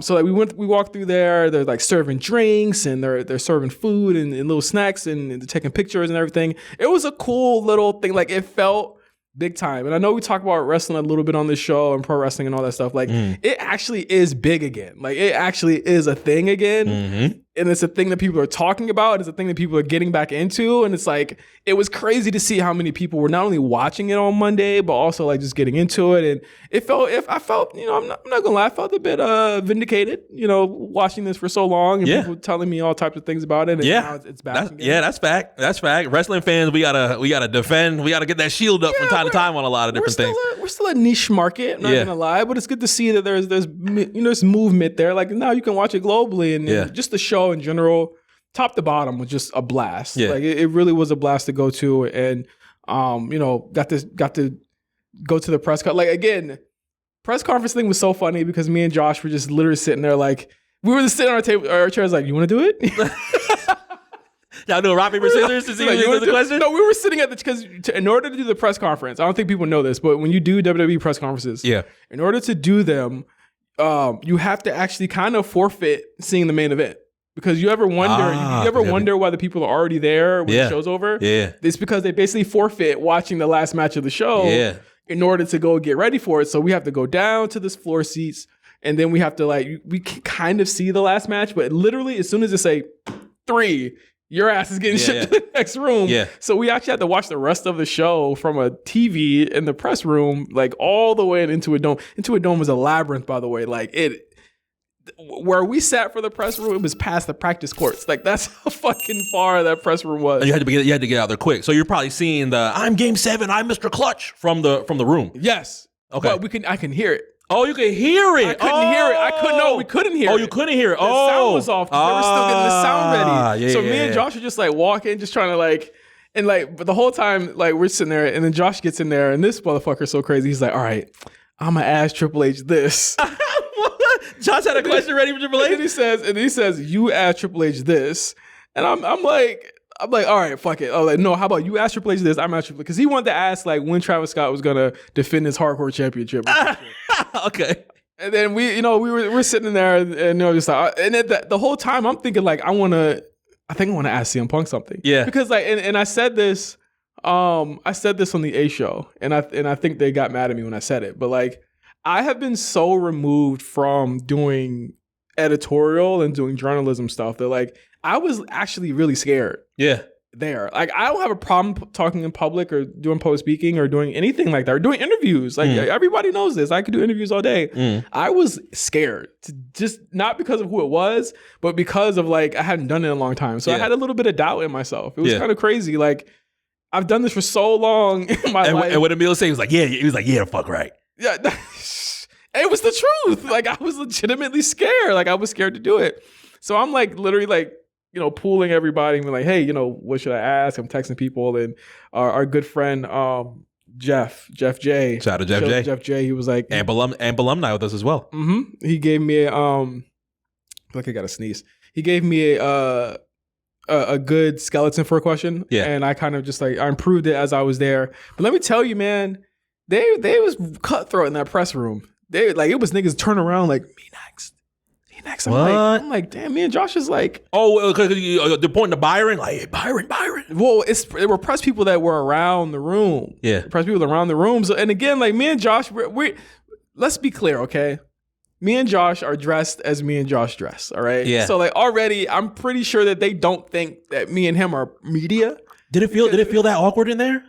Speaker 3: So like we walked through there. They're like serving drinks and they're serving food and little snacks and they're taking pictures and everything. It was a cool little thing. Like it felt big time. And I know we talk about wrestling a little bit on this show and pro wrestling and all that stuff. Like it actually is big again. Like it actually is a thing again. Mm-hmm. And it's a thing that people are talking about. It's a thing that people are getting back into. And it's like, it was crazy to see how many people were not only watching it on Monday, but also like just getting into it. And I felt, I'm not gonna lie, I felt a bit vindicated, watching this for so long and people telling me all types of things about it. And now it's back again.
Speaker 1: That's fact. That's fact. Wrestling fans, we gotta defend. We gotta get that shield up from time to time on a lot of different things.
Speaker 3: We're still a niche market. I'm not gonna lie, but it's good to see that there's movement there. Like now you can watch it globally and just the show in general, top to bottom, was just a blast. Yeah. Like it really was a blast to go to, and got to go to the press conference. Like again, press conference thing was so funny because me and Josh were just literally sitting there, like we were just sitting on our table, our chairs, like, you want to do it?
Speaker 1: Y'all do a rock paper scissors to see who answers the question?
Speaker 3: No, we were sitting at because in order to do the press conference, I don't think people know this, but when you do WWE press conferences, in order to do them, you have to actually kind of forfeit seeing the main event. Because you ever wonder why the people are already there when the show's over? Yeah. It's because they basically forfeit watching the last match of the show in order to go get ready for it. So we have to go down to this floor seats and then we have to we can kind of see the last match, but literally as soon as they say 3, your ass is getting shipped to the next room. Yeah. So we actually had to watch the rest of the show from a TV in the press room, like all the way into a dome. Into a dome was a labyrinth, by the way. Like where we sat for the press room, it was past the practice courts. Like that's how fucking far that press room was.
Speaker 1: And you had to get out there quick. So you're probably seeing the "I'm Game 7, I'm Mr. Clutch" from the room.
Speaker 3: Yes. Okay. But I can hear it.
Speaker 1: Oh, you can hear it.
Speaker 3: I couldn't hear it. We couldn't hear it.
Speaker 1: Oh, you couldn't hear it.
Speaker 3: The sound was off. They were still getting the sound ready. Me and Josh were just like walking, just trying to And like, but the whole time, like we're sitting there, and then Josh gets in there, and this motherfucker's so crazy. He's like, "All right, I'm gonna ask Triple H this."
Speaker 1: Josh had a question ready for Triple H.
Speaker 3: And he says, "You ask Triple H this," and I'm like, all right, fuck it. I'm like, no, how about you ask Triple H this? I'm asking because he wanted to ask like when Travis Scott was gonna defend his hardcore championship.
Speaker 1: Okay.
Speaker 3: And then we're sitting there, and just like, and the whole time I'm thinking like I think I want to ask CM Punk something.
Speaker 1: Yeah.
Speaker 3: Because like, and I said this on the A show, and I think they got mad at me when I said it, but like I have been so removed from doing editorial and doing journalism stuff that like I was actually really scared.
Speaker 1: Yeah.
Speaker 3: There. Like I don't have a problem talking in public or doing public speaking or doing anything like that or doing interviews. Like everybody knows this. I could do interviews all day. I was scared to just not because of who it was, but because of like I hadn't done it in a long time. So I had a little bit of doubt in myself. It was kind of crazy. Like I've done this for so long in my life.
Speaker 1: And what Emil said, he was like, the fuck right.
Speaker 3: Yeah. It was the truth. Like I was legitimately scared. Like I was scared to do it. So I'm like literally like, pooling everybody and be like, hey, what should I ask? I'm texting people, and our good friend Jeff J.
Speaker 1: Shout out to Jeff J.
Speaker 3: Jeff J. He was like,
Speaker 1: and alumni with us as well.
Speaker 3: Mm-hmm. He gave me like I got to sneeze. He gave me a good skeleton for a question, and I kind of just like I improved it as I was there. But let me tell you, man, they was cutthroat in that press room. They like it was niggas turn around like me next. I'm like, damn, me and Josh is like,
Speaker 1: they're pointing to Byron, like, hey, Byron.
Speaker 3: Well, there were press people that were around the room.
Speaker 1: Yeah,
Speaker 3: press people around the room. So, and again, like me and Josh, we let's be clear, okay? Me and Josh are dressed as me and Josh dress. All right.
Speaker 1: Yeah.
Speaker 3: So like already, I'm pretty sure that they don't think that me and him are media.
Speaker 1: Did it feel that awkward in there?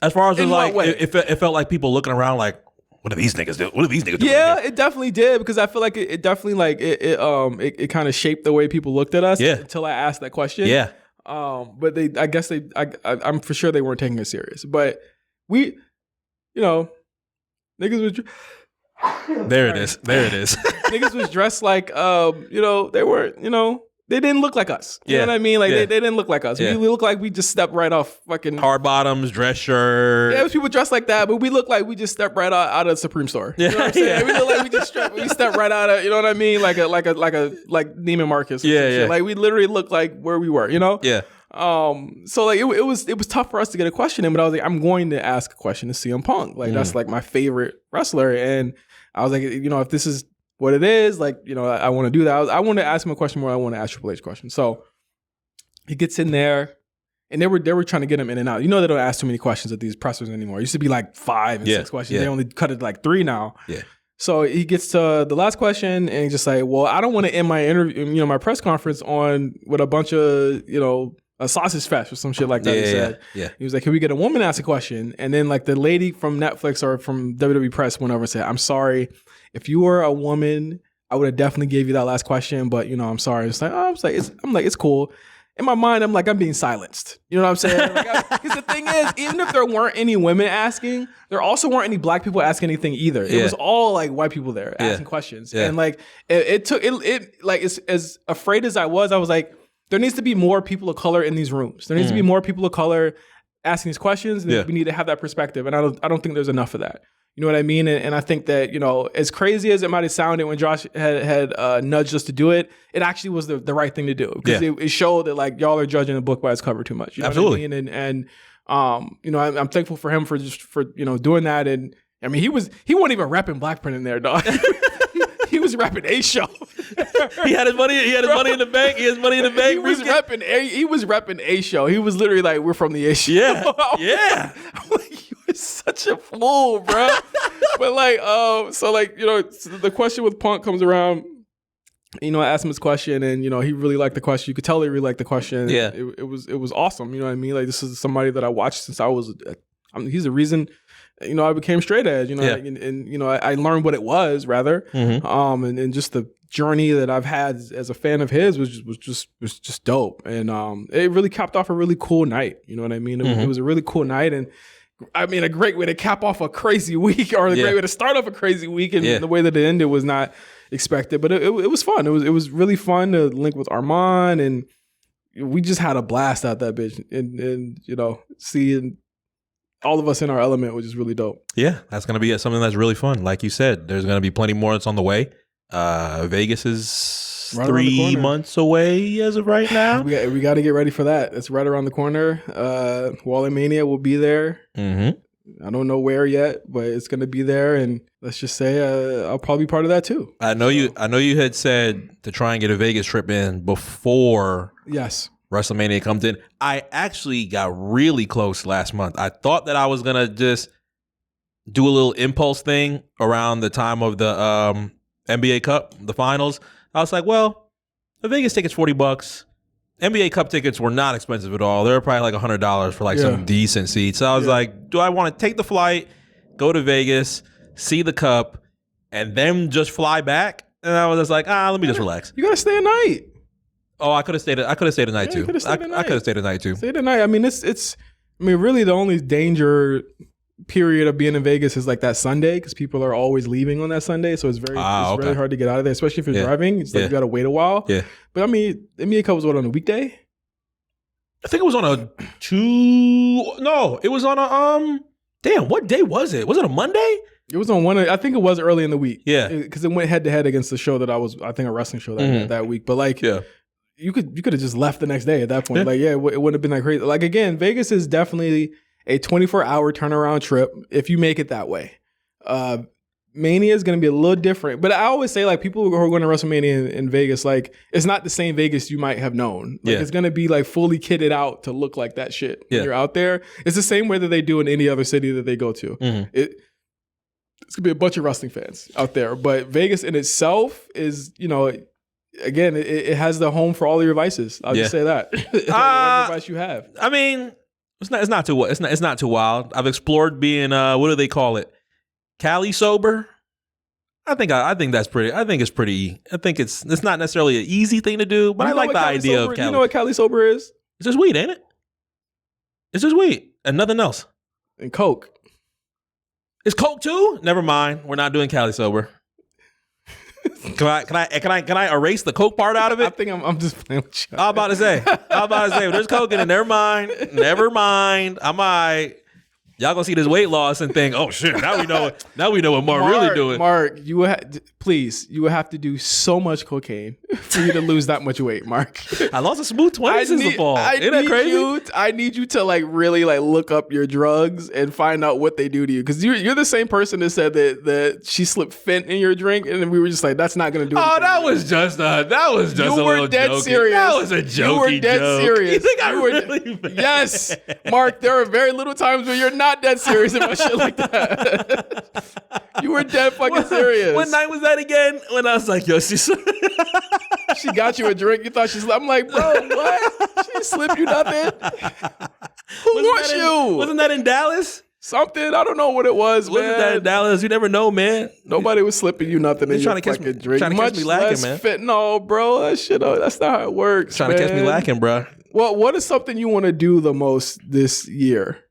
Speaker 1: As far as like, it felt like people looking around like, what do these niggas do? What do these niggas do?
Speaker 3: Yeah, it definitely did because I feel like it definitely like it kind of shaped the way people looked at us.
Speaker 1: Yeah.
Speaker 3: Until I asked that question.
Speaker 1: Yeah.
Speaker 3: But I'm for sure they weren't taking it serious. But we, niggas was.
Speaker 1: There it is.
Speaker 3: Niggas was dressed like, they weren't, they didn't look like us. You know what I mean? Like they didn't look like us. We look like we just stepped right off fucking
Speaker 1: hard bottoms, dress shirt.
Speaker 3: Yeah, people dressed like that, but we look like we just stepped right out of the Supreme store. You know what I'm saying? We look like we stepped right out of, you know what I mean? Like Neiman Marcus.
Speaker 1: Yeah.
Speaker 3: Like we literally looked like where we were,
Speaker 1: Yeah.
Speaker 3: So like it was tough for us to get a question in, but I was like, I'm going to ask a question to CM Punk. Like that's like my favorite wrestler, and I was like, if this is what it is, like, I want to do that. I want to ask him a question more. I want to ask Triple H a question. So he gets in there, and they were trying to get him in and out. They don't ask too many questions at these pressers anymore. It used to be like 5 and 6 questions. They only cut it to like 3 now.
Speaker 1: Yeah.
Speaker 3: So he gets to the last question, and he's just like, well, I don't want to end my interview, my press conference with a bunch of, a sausage fest or some shit like that. He said.
Speaker 1: Yeah.
Speaker 3: He was like, can we get a woman ask a question? And then like the lady from Netflix or from WWE Press went over and said, I'm sorry. If you were a woman, I would have definitely gave you that last question, but I'm sorry. It's like, it's cool. In my mind, I'm like, I'm being silenced. You know what I'm saying? Because the thing is, even if there weren't any women asking, there also weren't any black people asking anything either. It was all like white people there asking questions. Yeah. And like, it took like, as afraid as I was like, there needs to be more people of color in these rooms. There needs to be more people of color asking these questions. And we need to have that perspective. And I don't think there's enough of that. You know what I mean? And I think that, as crazy as it might have sounded when Josh had nudged us to do it, it actually was the right thing to do. Because it showed that like y'all are judging the book by its cover too much. You know
Speaker 1: Absolutely.
Speaker 3: What I mean? And I'm thankful for him for doing that. And I mean, he wasn't even repping BlkPrint in there, dog. He was repping A show.
Speaker 1: He had his money in the bank. He has money in the bank.
Speaker 3: He was repping A show. He was literally like, we're from the A show.
Speaker 1: Yeah.
Speaker 3: I'm like, you are such a fool, bro. But like, so the question with Punk comes around. I asked him his question, and he really liked the question. You could tell he really liked the question.
Speaker 1: Yeah.
Speaker 3: It was awesome. You know what I mean? Like, this is somebody that I watched since I was. He's the reason. I became straight edge, and I learned what it was rather. Mm-hmm. And just the journey that I've had as a fan of his was just dope. And it really capped off a really cool night. You know what I mean? It was a really cool night, and I mean, a great way to cap off a crazy week, or a great way to start off a crazy week. And the way that it ended was not expected, but it was fun. It was really fun to link with Armand, and we just had a blast out that bitch, and you know, seeing all of us in our element, which is really dope.
Speaker 1: Yeah, that's gonna be something that's really fun. Like you said, there's gonna be plenty more that's on the way. Vegas is right 3 months away as of right now.
Speaker 3: We got to get ready for that. It's right around the corner. Wally Mania will be there. Mm-hmm. I don't know where yet, but it's gonna be there, and let's just say I'll probably be part of that too.
Speaker 1: I know you had said to try and get a Vegas trip in before.
Speaker 3: Yes.
Speaker 1: WrestleMania comes in. I actually got really close last month. I thought that I was gonna just do a little impulse thing around the time of the NBA Cup, the finals. I was like, well, the Vegas ticket's $40. NBA Cup tickets were not expensive at all. They were probably like $100 for like some decent seats. So I was like, do I want to take the flight, go to Vegas, see the Cup, and then just fly back? And I was just like, let me just relax.
Speaker 3: You gotta stay a night.
Speaker 1: Oh, I could have stayed. I could have stayed a night too. I could have stayed a night too.
Speaker 3: Stay the night. I mean, it's. I mean, really, the only danger period of being in Vegas is like that Sunday, because people are always leaving on that Sunday, so it's very really hard to get out of there, especially if you're driving. It's like you got to wait a while. Yeah. But I mean, NBA Cup was on a weekday?
Speaker 1: I think it was on a No, it was on a Damn, what day was it? Was it a Monday?
Speaker 3: It was on one. I think it was early in the week.
Speaker 1: Yeah,
Speaker 3: because it went head to head against the show that I think a wrestling show that week. But like, you could have just left the next day at that point. Like, it wouldn't have been that crazy. Like, again, Vegas is definitely a 24-hour turnaround trip if you make it that way. Mania is going to be a little different. But I always say, like, people who are going to WrestleMania in Vegas, like, it's not the same Vegas you might have known. Like, it's going to be, like, fully kitted out to look like that shit when you're out there. It's the same way that they do in any other city that they go to. Mm-hmm. It's going to be a bunch of wrestling fans out there. But Vegas in itself is, you know... Again, it has the home for all your vices. I'll just say that. Whatever vice you have.
Speaker 1: I mean, it's not too wild. I've explored being what do they call it? Cali sober. I think that's pretty. I think it's not necessarily an easy thing to do, but I like the idea of Cali.
Speaker 3: You know what Cali sober is?
Speaker 1: It's just weed, ain't it? It's just weed and nothing else.
Speaker 3: And Coke.
Speaker 1: It's Coke too? Never mind. We're not doing Cali sober. Can I erase the Coke part out of it?
Speaker 3: I think I'm just playing with you.
Speaker 1: I was about to say, there's Coke in it. Never mind. I'm all right. Y'all gonna see this weight loss and think, oh shit, now we know what Mark really doing.
Speaker 3: Mark, you would have to do so much cocaine for you to lose that much weight, Mark.
Speaker 1: I lost a smooth 20 since the fall. Isn't that crazy?
Speaker 3: I need you to like really like look up your drugs and find out what they do to you. Because you're the same person that said that she slipped Fent in your drink, and then we were just like, that's not gonna do anything.
Speaker 1: Oh, that was just a little joke.
Speaker 3: Serious.
Speaker 1: That was a jokey
Speaker 3: You were dead
Speaker 1: joke.
Speaker 3: serious.
Speaker 1: You think I really bad?
Speaker 3: Yes, Mark. There are very little times where you're not dead serious about shit like that. You were dead fucking serious.
Speaker 1: What night was that again? When I was like, yo, she
Speaker 3: got you a drink. You thought I'm like, bro, what? She slipped you nothing? Who wants you?
Speaker 1: Wasn't that in Dallas?
Speaker 3: Something. I don't know what it was, man.
Speaker 1: Wasn't that in Dallas? You never know, man.
Speaker 3: Nobody was slipping you nothing in your fucking drink.
Speaker 1: Trying to catch me lacking, man.
Speaker 3: Fentanyl, bro. That shit, that's not how it works,
Speaker 1: Trying to catch me lacking, bro.
Speaker 3: Well, what is something you want to do the most this year?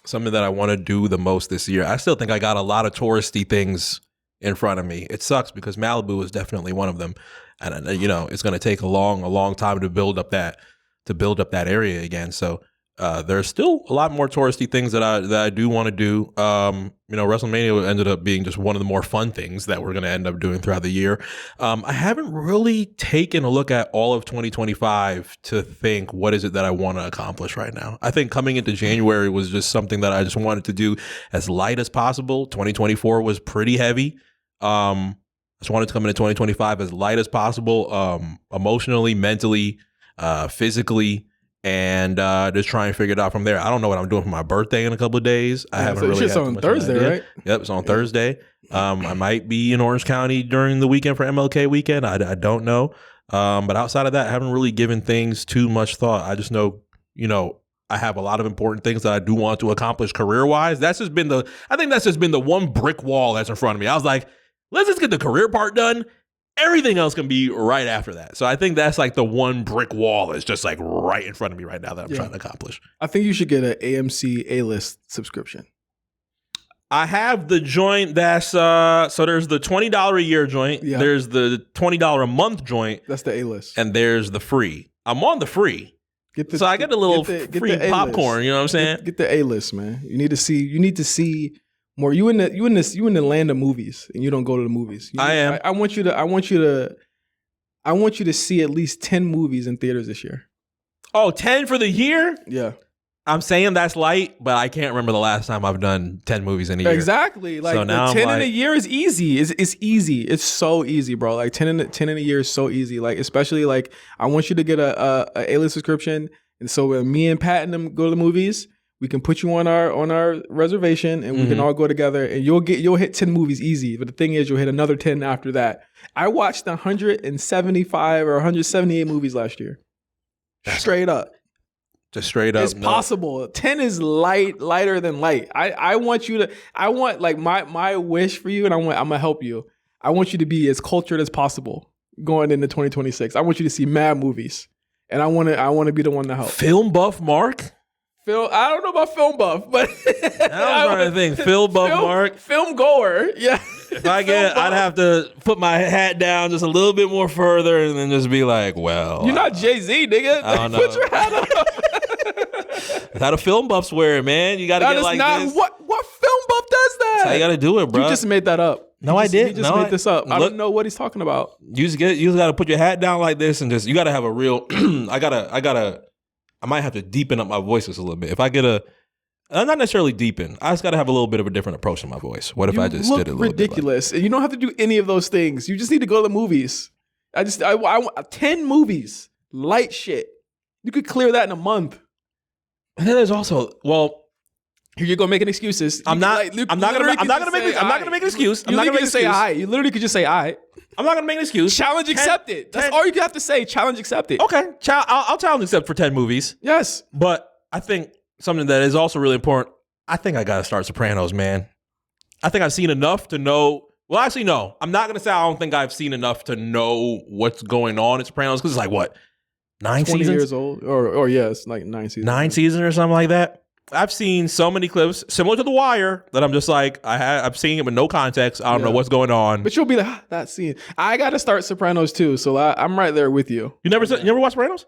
Speaker 1: Something that I want to do the most this year. I still think I got a lot of touristy things in front of me. It sucks because Malibu is definitely one of them, and it's going to take a long time to build up that area again. So there's still a lot more touristy things that I do want to do. WrestleMania ended up being just one of the more fun things that we're going to end up doing throughout the year. I haven't really taken a look at all of 2025 to think what is it that I want to accomplish right now. I think coming into January was just something that I just wanted to do as light as possible. 2024 was pretty heavy. I just wanted to come into 2025 as light as possible, emotionally, mentally, physically. And just try and figure it out from there. I don't know what I'm doing for my birthday in a couple of days. I haven't really.
Speaker 3: It's on Thursday, right?
Speaker 1: Yep, it's on Thursday. I might be in Orange County during the weekend for MLK weekend. I don't know. But outside of that, I haven't really given things too much thought. I just know, I have a lot of important things that I do want to accomplish career wise. I think that's just been the one brick wall that's in front of me. I was like, let's just get the career part done. Everything else can be right after that. So I think that's like the one brick wall that's just like right in front of me right now that I'm trying to accomplish.
Speaker 3: I think you should get an AMC A-list subscription.
Speaker 1: I have the joint that's so there's the $20 a year joint. Yeah. There's the $20 a month joint.
Speaker 3: That's the A-list.
Speaker 1: And there's the free. I'm on the free. So I get a little free popcorn. You know what I'm saying?
Speaker 3: Get the A-list, man. You need to see more. You in the land of movies, and you don't go to the movies.
Speaker 1: I am.
Speaker 3: I want you to see at least 10 movies in theaters this year.
Speaker 1: Oh, 10 for the year?
Speaker 3: Yeah.
Speaker 1: I'm saying that's light, but I can't remember the last time I've done 10 movies in a year.
Speaker 3: Exactly. Like so now 10 in a year is easy. It's easy. It's so easy, bro. Like 10 in a year is so easy. Like especially like I want you to get a A-list subscription, and so when me and Pat and them go to the movies, we can put you on our reservation, and we can all go together, and you'll hit 10 movies easy. But the thing is, you'll hit another 10 after that. I watched 175 or 178 movies last year. Straight up.
Speaker 1: Just straight up.
Speaker 3: It's possible. 10 is lighter than light. I want like my wish for you, and I'm gonna help you. I want you to be as cultured as possible going into 2026. I want you to see mad movies, and I want to be the one to help.
Speaker 1: Film buff Mark?
Speaker 3: I don't know about film buff, but
Speaker 1: I was trying to think. Film buff Mark?
Speaker 3: Film goer, yeah.
Speaker 1: If I'd have to put my hat down just a little bit more further and then just be like, well.
Speaker 3: You're not Jay-Z, nigga.
Speaker 1: I don't know.
Speaker 3: Put your hat up.
Speaker 1: That's how the film buffs wear it, man. You got to get like this.
Speaker 3: What film buff does that?
Speaker 1: That's how you got to do it, bro.
Speaker 3: You just made that up.
Speaker 1: No, I did.
Speaker 3: You just made this up. I don't know what he's talking about.
Speaker 1: You just got to put your hat down like this and just, you got to have a real, I might have to deepen up my voice just a little bit. If I get not necessarily deepen. I just got to have a little bit of a different approach to my voice. What if I just did it a little
Speaker 3: ridiculous. Bit like, you don't have to do any of those things. You just need to go to the movies. I want 10 movies. Light shit. You could clear that in a month.
Speaker 1: And then there's also,
Speaker 3: here you go making excuses.
Speaker 1: I'm not gonna make an excuse. I'm not gonna
Speaker 3: say I. You literally could just say I.
Speaker 1: I'm not gonna make an excuse.
Speaker 3: Challenge accepted. That's all you have to say. Challenge accepted.
Speaker 1: Okay, I'll challenge accept for 10 movies.
Speaker 3: Yes,
Speaker 1: but I think something that is also really important. I think I gotta start Sopranos, man. I think I've seen enough to know. Well, actually, no. I'm not gonna say I don't think I've seen enough to know what's going on in Sopranos because it's like what 9
Speaker 3: 20
Speaker 1: seasons?
Speaker 3: Years old, or it's like 9 seasons.
Speaker 1: 9 seasons or something like that. I've seen so many clips similar to The Wire that I'm just like, I'm seeing it with no context. I don't know what's going on.
Speaker 3: But you'll be like, that scene. I got to start Sopranos too, so I'm right there with you.
Speaker 1: You never watched Sopranos?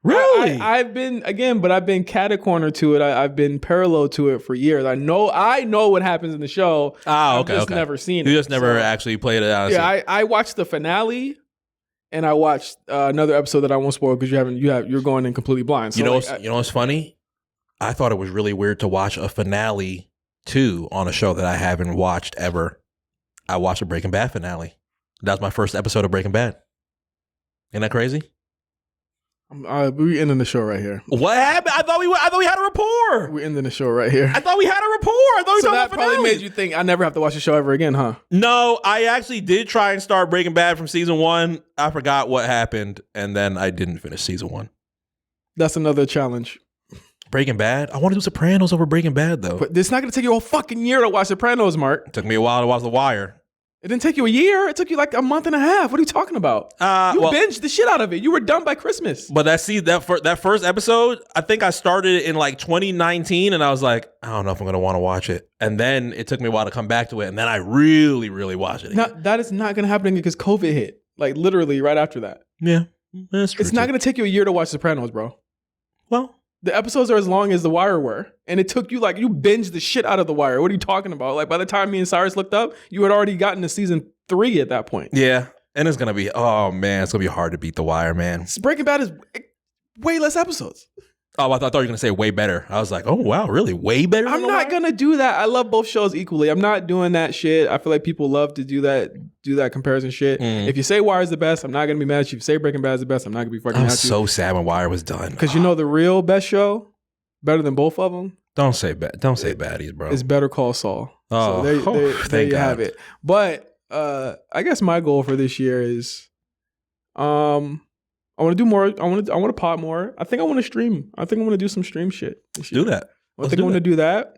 Speaker 3: Really? I've been catacorner to it. I've been parallel to it for years. I know what happens in the show.
Speaker 1: Okay.
Speaker 3: I've just never seen it.
Speaker 1: You just never actually played it out.
Speaker 3: Yeah, I watched the finale. And I watched another episode that I won't spoil because you're going in completely blind. So
Speaker 1: you know what's funny? I thought it was really weird to watch a finale too on a show that I haven't watched ever. I watched a Breaking Bad finale. That was my first episode of Breaking Bad. Isn't that crazy?
Speaker 3: We're ending the show right here.
Speaker 1: What happened? I thought we had a rapport.
Speaker 3: We're ending the show right here.
Speaker 1: I thought we had a rapport. I thought we
Speaker 3: so that probably made you think I never have to watch the show ever again, huh?
Speaker 1: No, I actually did try and start Breaking Bad from season 1. I forgot what happened, and then I didn't finish season 1.
Speaker 3: That's another challenge.
Speaker 1: Breaking Bad? I want to do Sopranos over Breaking Bad, though.
Speaker 3: But it's not going to take you a whole fucking year to watch Sopranos, Mark.
Speaker 1: It took me a while to watch The Wire.
Speaker 3: It didn't take you a year. It took you like a month and a half. What are you talking about? You binged the shit out of it. You were done by Christmas.
Speaker 1: But that first episode, I think I started in like 2019, and I was like, I don't know if I'm going to want to watch it. And then it took me a while to come back to it, and then I really, really watched it again.
Speaker 3: That is not going to happen because COVID hit. Like literally right after that.
Speaker 1: Yeah, that's true.
Speaker 3: It's not going to take you a year to watch Sopranos, bro.
Speaker 1: Well,
Speaker 3: the episodes are as long as The Wire were. And it took you you binged the shit out of The Wire. What are you talking about? Like by the time me and Cyrus looked up, you had already gotten to season 3 at that point.
Speaker 1: Yeah. And it's going to be, oh man, it's going to be hard to beat The Wire, man.
Speaker 3: Breaking Bad is way less episodes.
Speaker 1: Oh, I thought you were going to say way better. I was like, oh wow, really? Way better?
Speaker 3: I'm not going to do that. I love both shows equally. I'm not doing that shit. I feel like people love to do that comparison shit. If you say Wire is the best, I'm not going to be mad at you. If you say Breaking Bad is the best, I'm not going to be fucking mad at you.
Speaker 1: I'm so sad when Wire was done.
Speaker 3: Because you know the real best show, better than both of them?
Speaker 1: Don't say baddies, bro.
Speaker 3: It's Better Call Saul.
Speaker 1: Oh,
Speaker 3: so there you have it. But I guess my goal for this year is I want to do more. I want to pod more. I think I want to stream. I think I want to do some stream shit this year.
Speaker 1: Do that.
Speaker 3: I think I want to do that.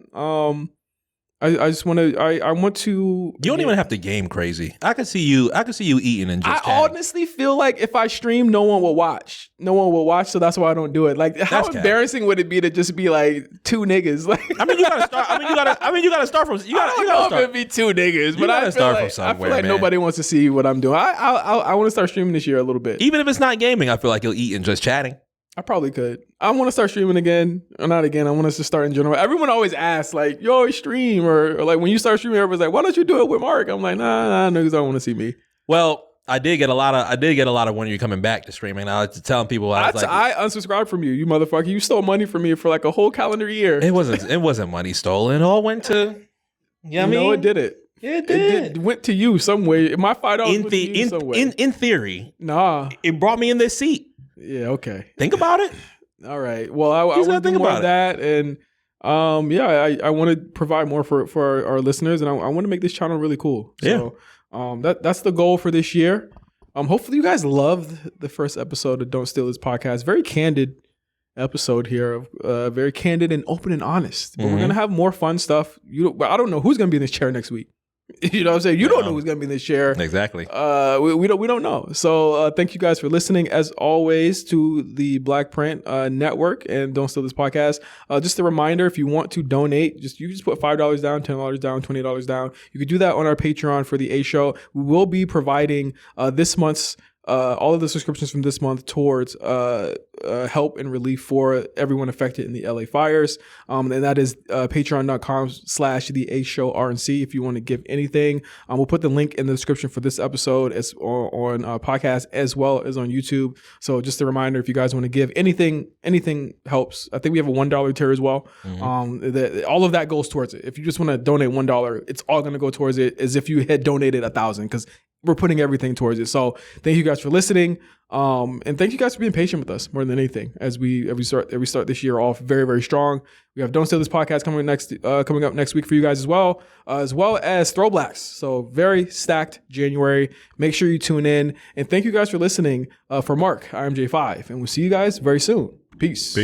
Speaker 3: I just want to. I want to.
Speaker 1: You don't even have to game crazy. I could see you eating and just.
Speaker 3: I honestly feel like if I stream, no one will watch. No one will watch, so that's why I don't do it. Like, how embarrassing would it be to just be like two niggas? Like,
Speaker 1: I mean, you gotta start. You gotta start from. You gotta start.
Speaker 3: It'd be two niggas, but I
Speaker 1: start from somewhere.
Speaker 3: I feel like nobody wants to see what I'm doing. I want to start streaming this year a little bit.
Speaker 1: Even if it's not gaming, I feel like you'll eat and just chatting.
Speaker 3: I probably could. I want to start streaming again. Or not again. I want us to start in general. Everyone always asks, like, yo, always stream. Or like, when you start streaming, everybody's like, why don't you do it with Mark? I'm like, nah, niggas don't want to see me.
Speaker 1: Well, I did get a lot of when you're coming back to streaming. I was telling people, I
Speaker 3: unsubscribed from you, you motherfucker. You stole money from me for like a whole calendar year.
Speaker 1: It wasn't money stolen. It all went to,
Speaker 3: No, it did it.
Speaker 1: It did.
Speaker 3: It went to you some way. My $5 went to you some way.
Speaker 1: In theory.
Speaker 3: Nah.
Speaker 1: It brought me in this seat.
Speaker 3: Yeah, okay.
Speaker 1: Think about it.
Speaker 3: All right. Well, I want to do more of that. And I want to provide more for our listeners. And I want to make this channel really cool. So that's the goal for this year. Hopefully you guys loved the first episode of Don't Steal This Podcast. Very candid episode here. Very candid and open and honest. But we're going to have more fun stuff. I don't know who's going to be in this chair next week. You know what I'm saying? You don't know who's going to be in this chair.
Speaker 1: Exactly.
Speaker 3: We don't know. So thank you guys for listening, as always, to the BlkPrint network and Don't Steal This Podcast. Just a reminder, if you want to donate, you just put $5 down, $10 down, $20 down. You could do that on our Patreon for the A Show. We will be providing this month's all of the subscriptions from this month towards help and relief for everyone affected in the LA fires. And that is patreon.com/the A Show RNC if you want to give anything. We'll put the link in the description for this episode as on podcast as well as on YouTube. So just a reminder, if you guys want to give anything helps. I think we have a $1 tier as well. All of that goes towards it. If you just want to donate $1, it's all going to go towards it as if you had donated 1,000, because we're putting everything towards it. So thank you guys for listening. And thank you guys for being patient with us more than anything as we start this year off very, very strong. We have Don't Steal This Podcast coming up next week for you guys as well as Throwblacks. So very stacked January. Make sure you tune in. And thank you guys for listening. For Mark, I'm J5, and we'll see you guys very soon. Peace.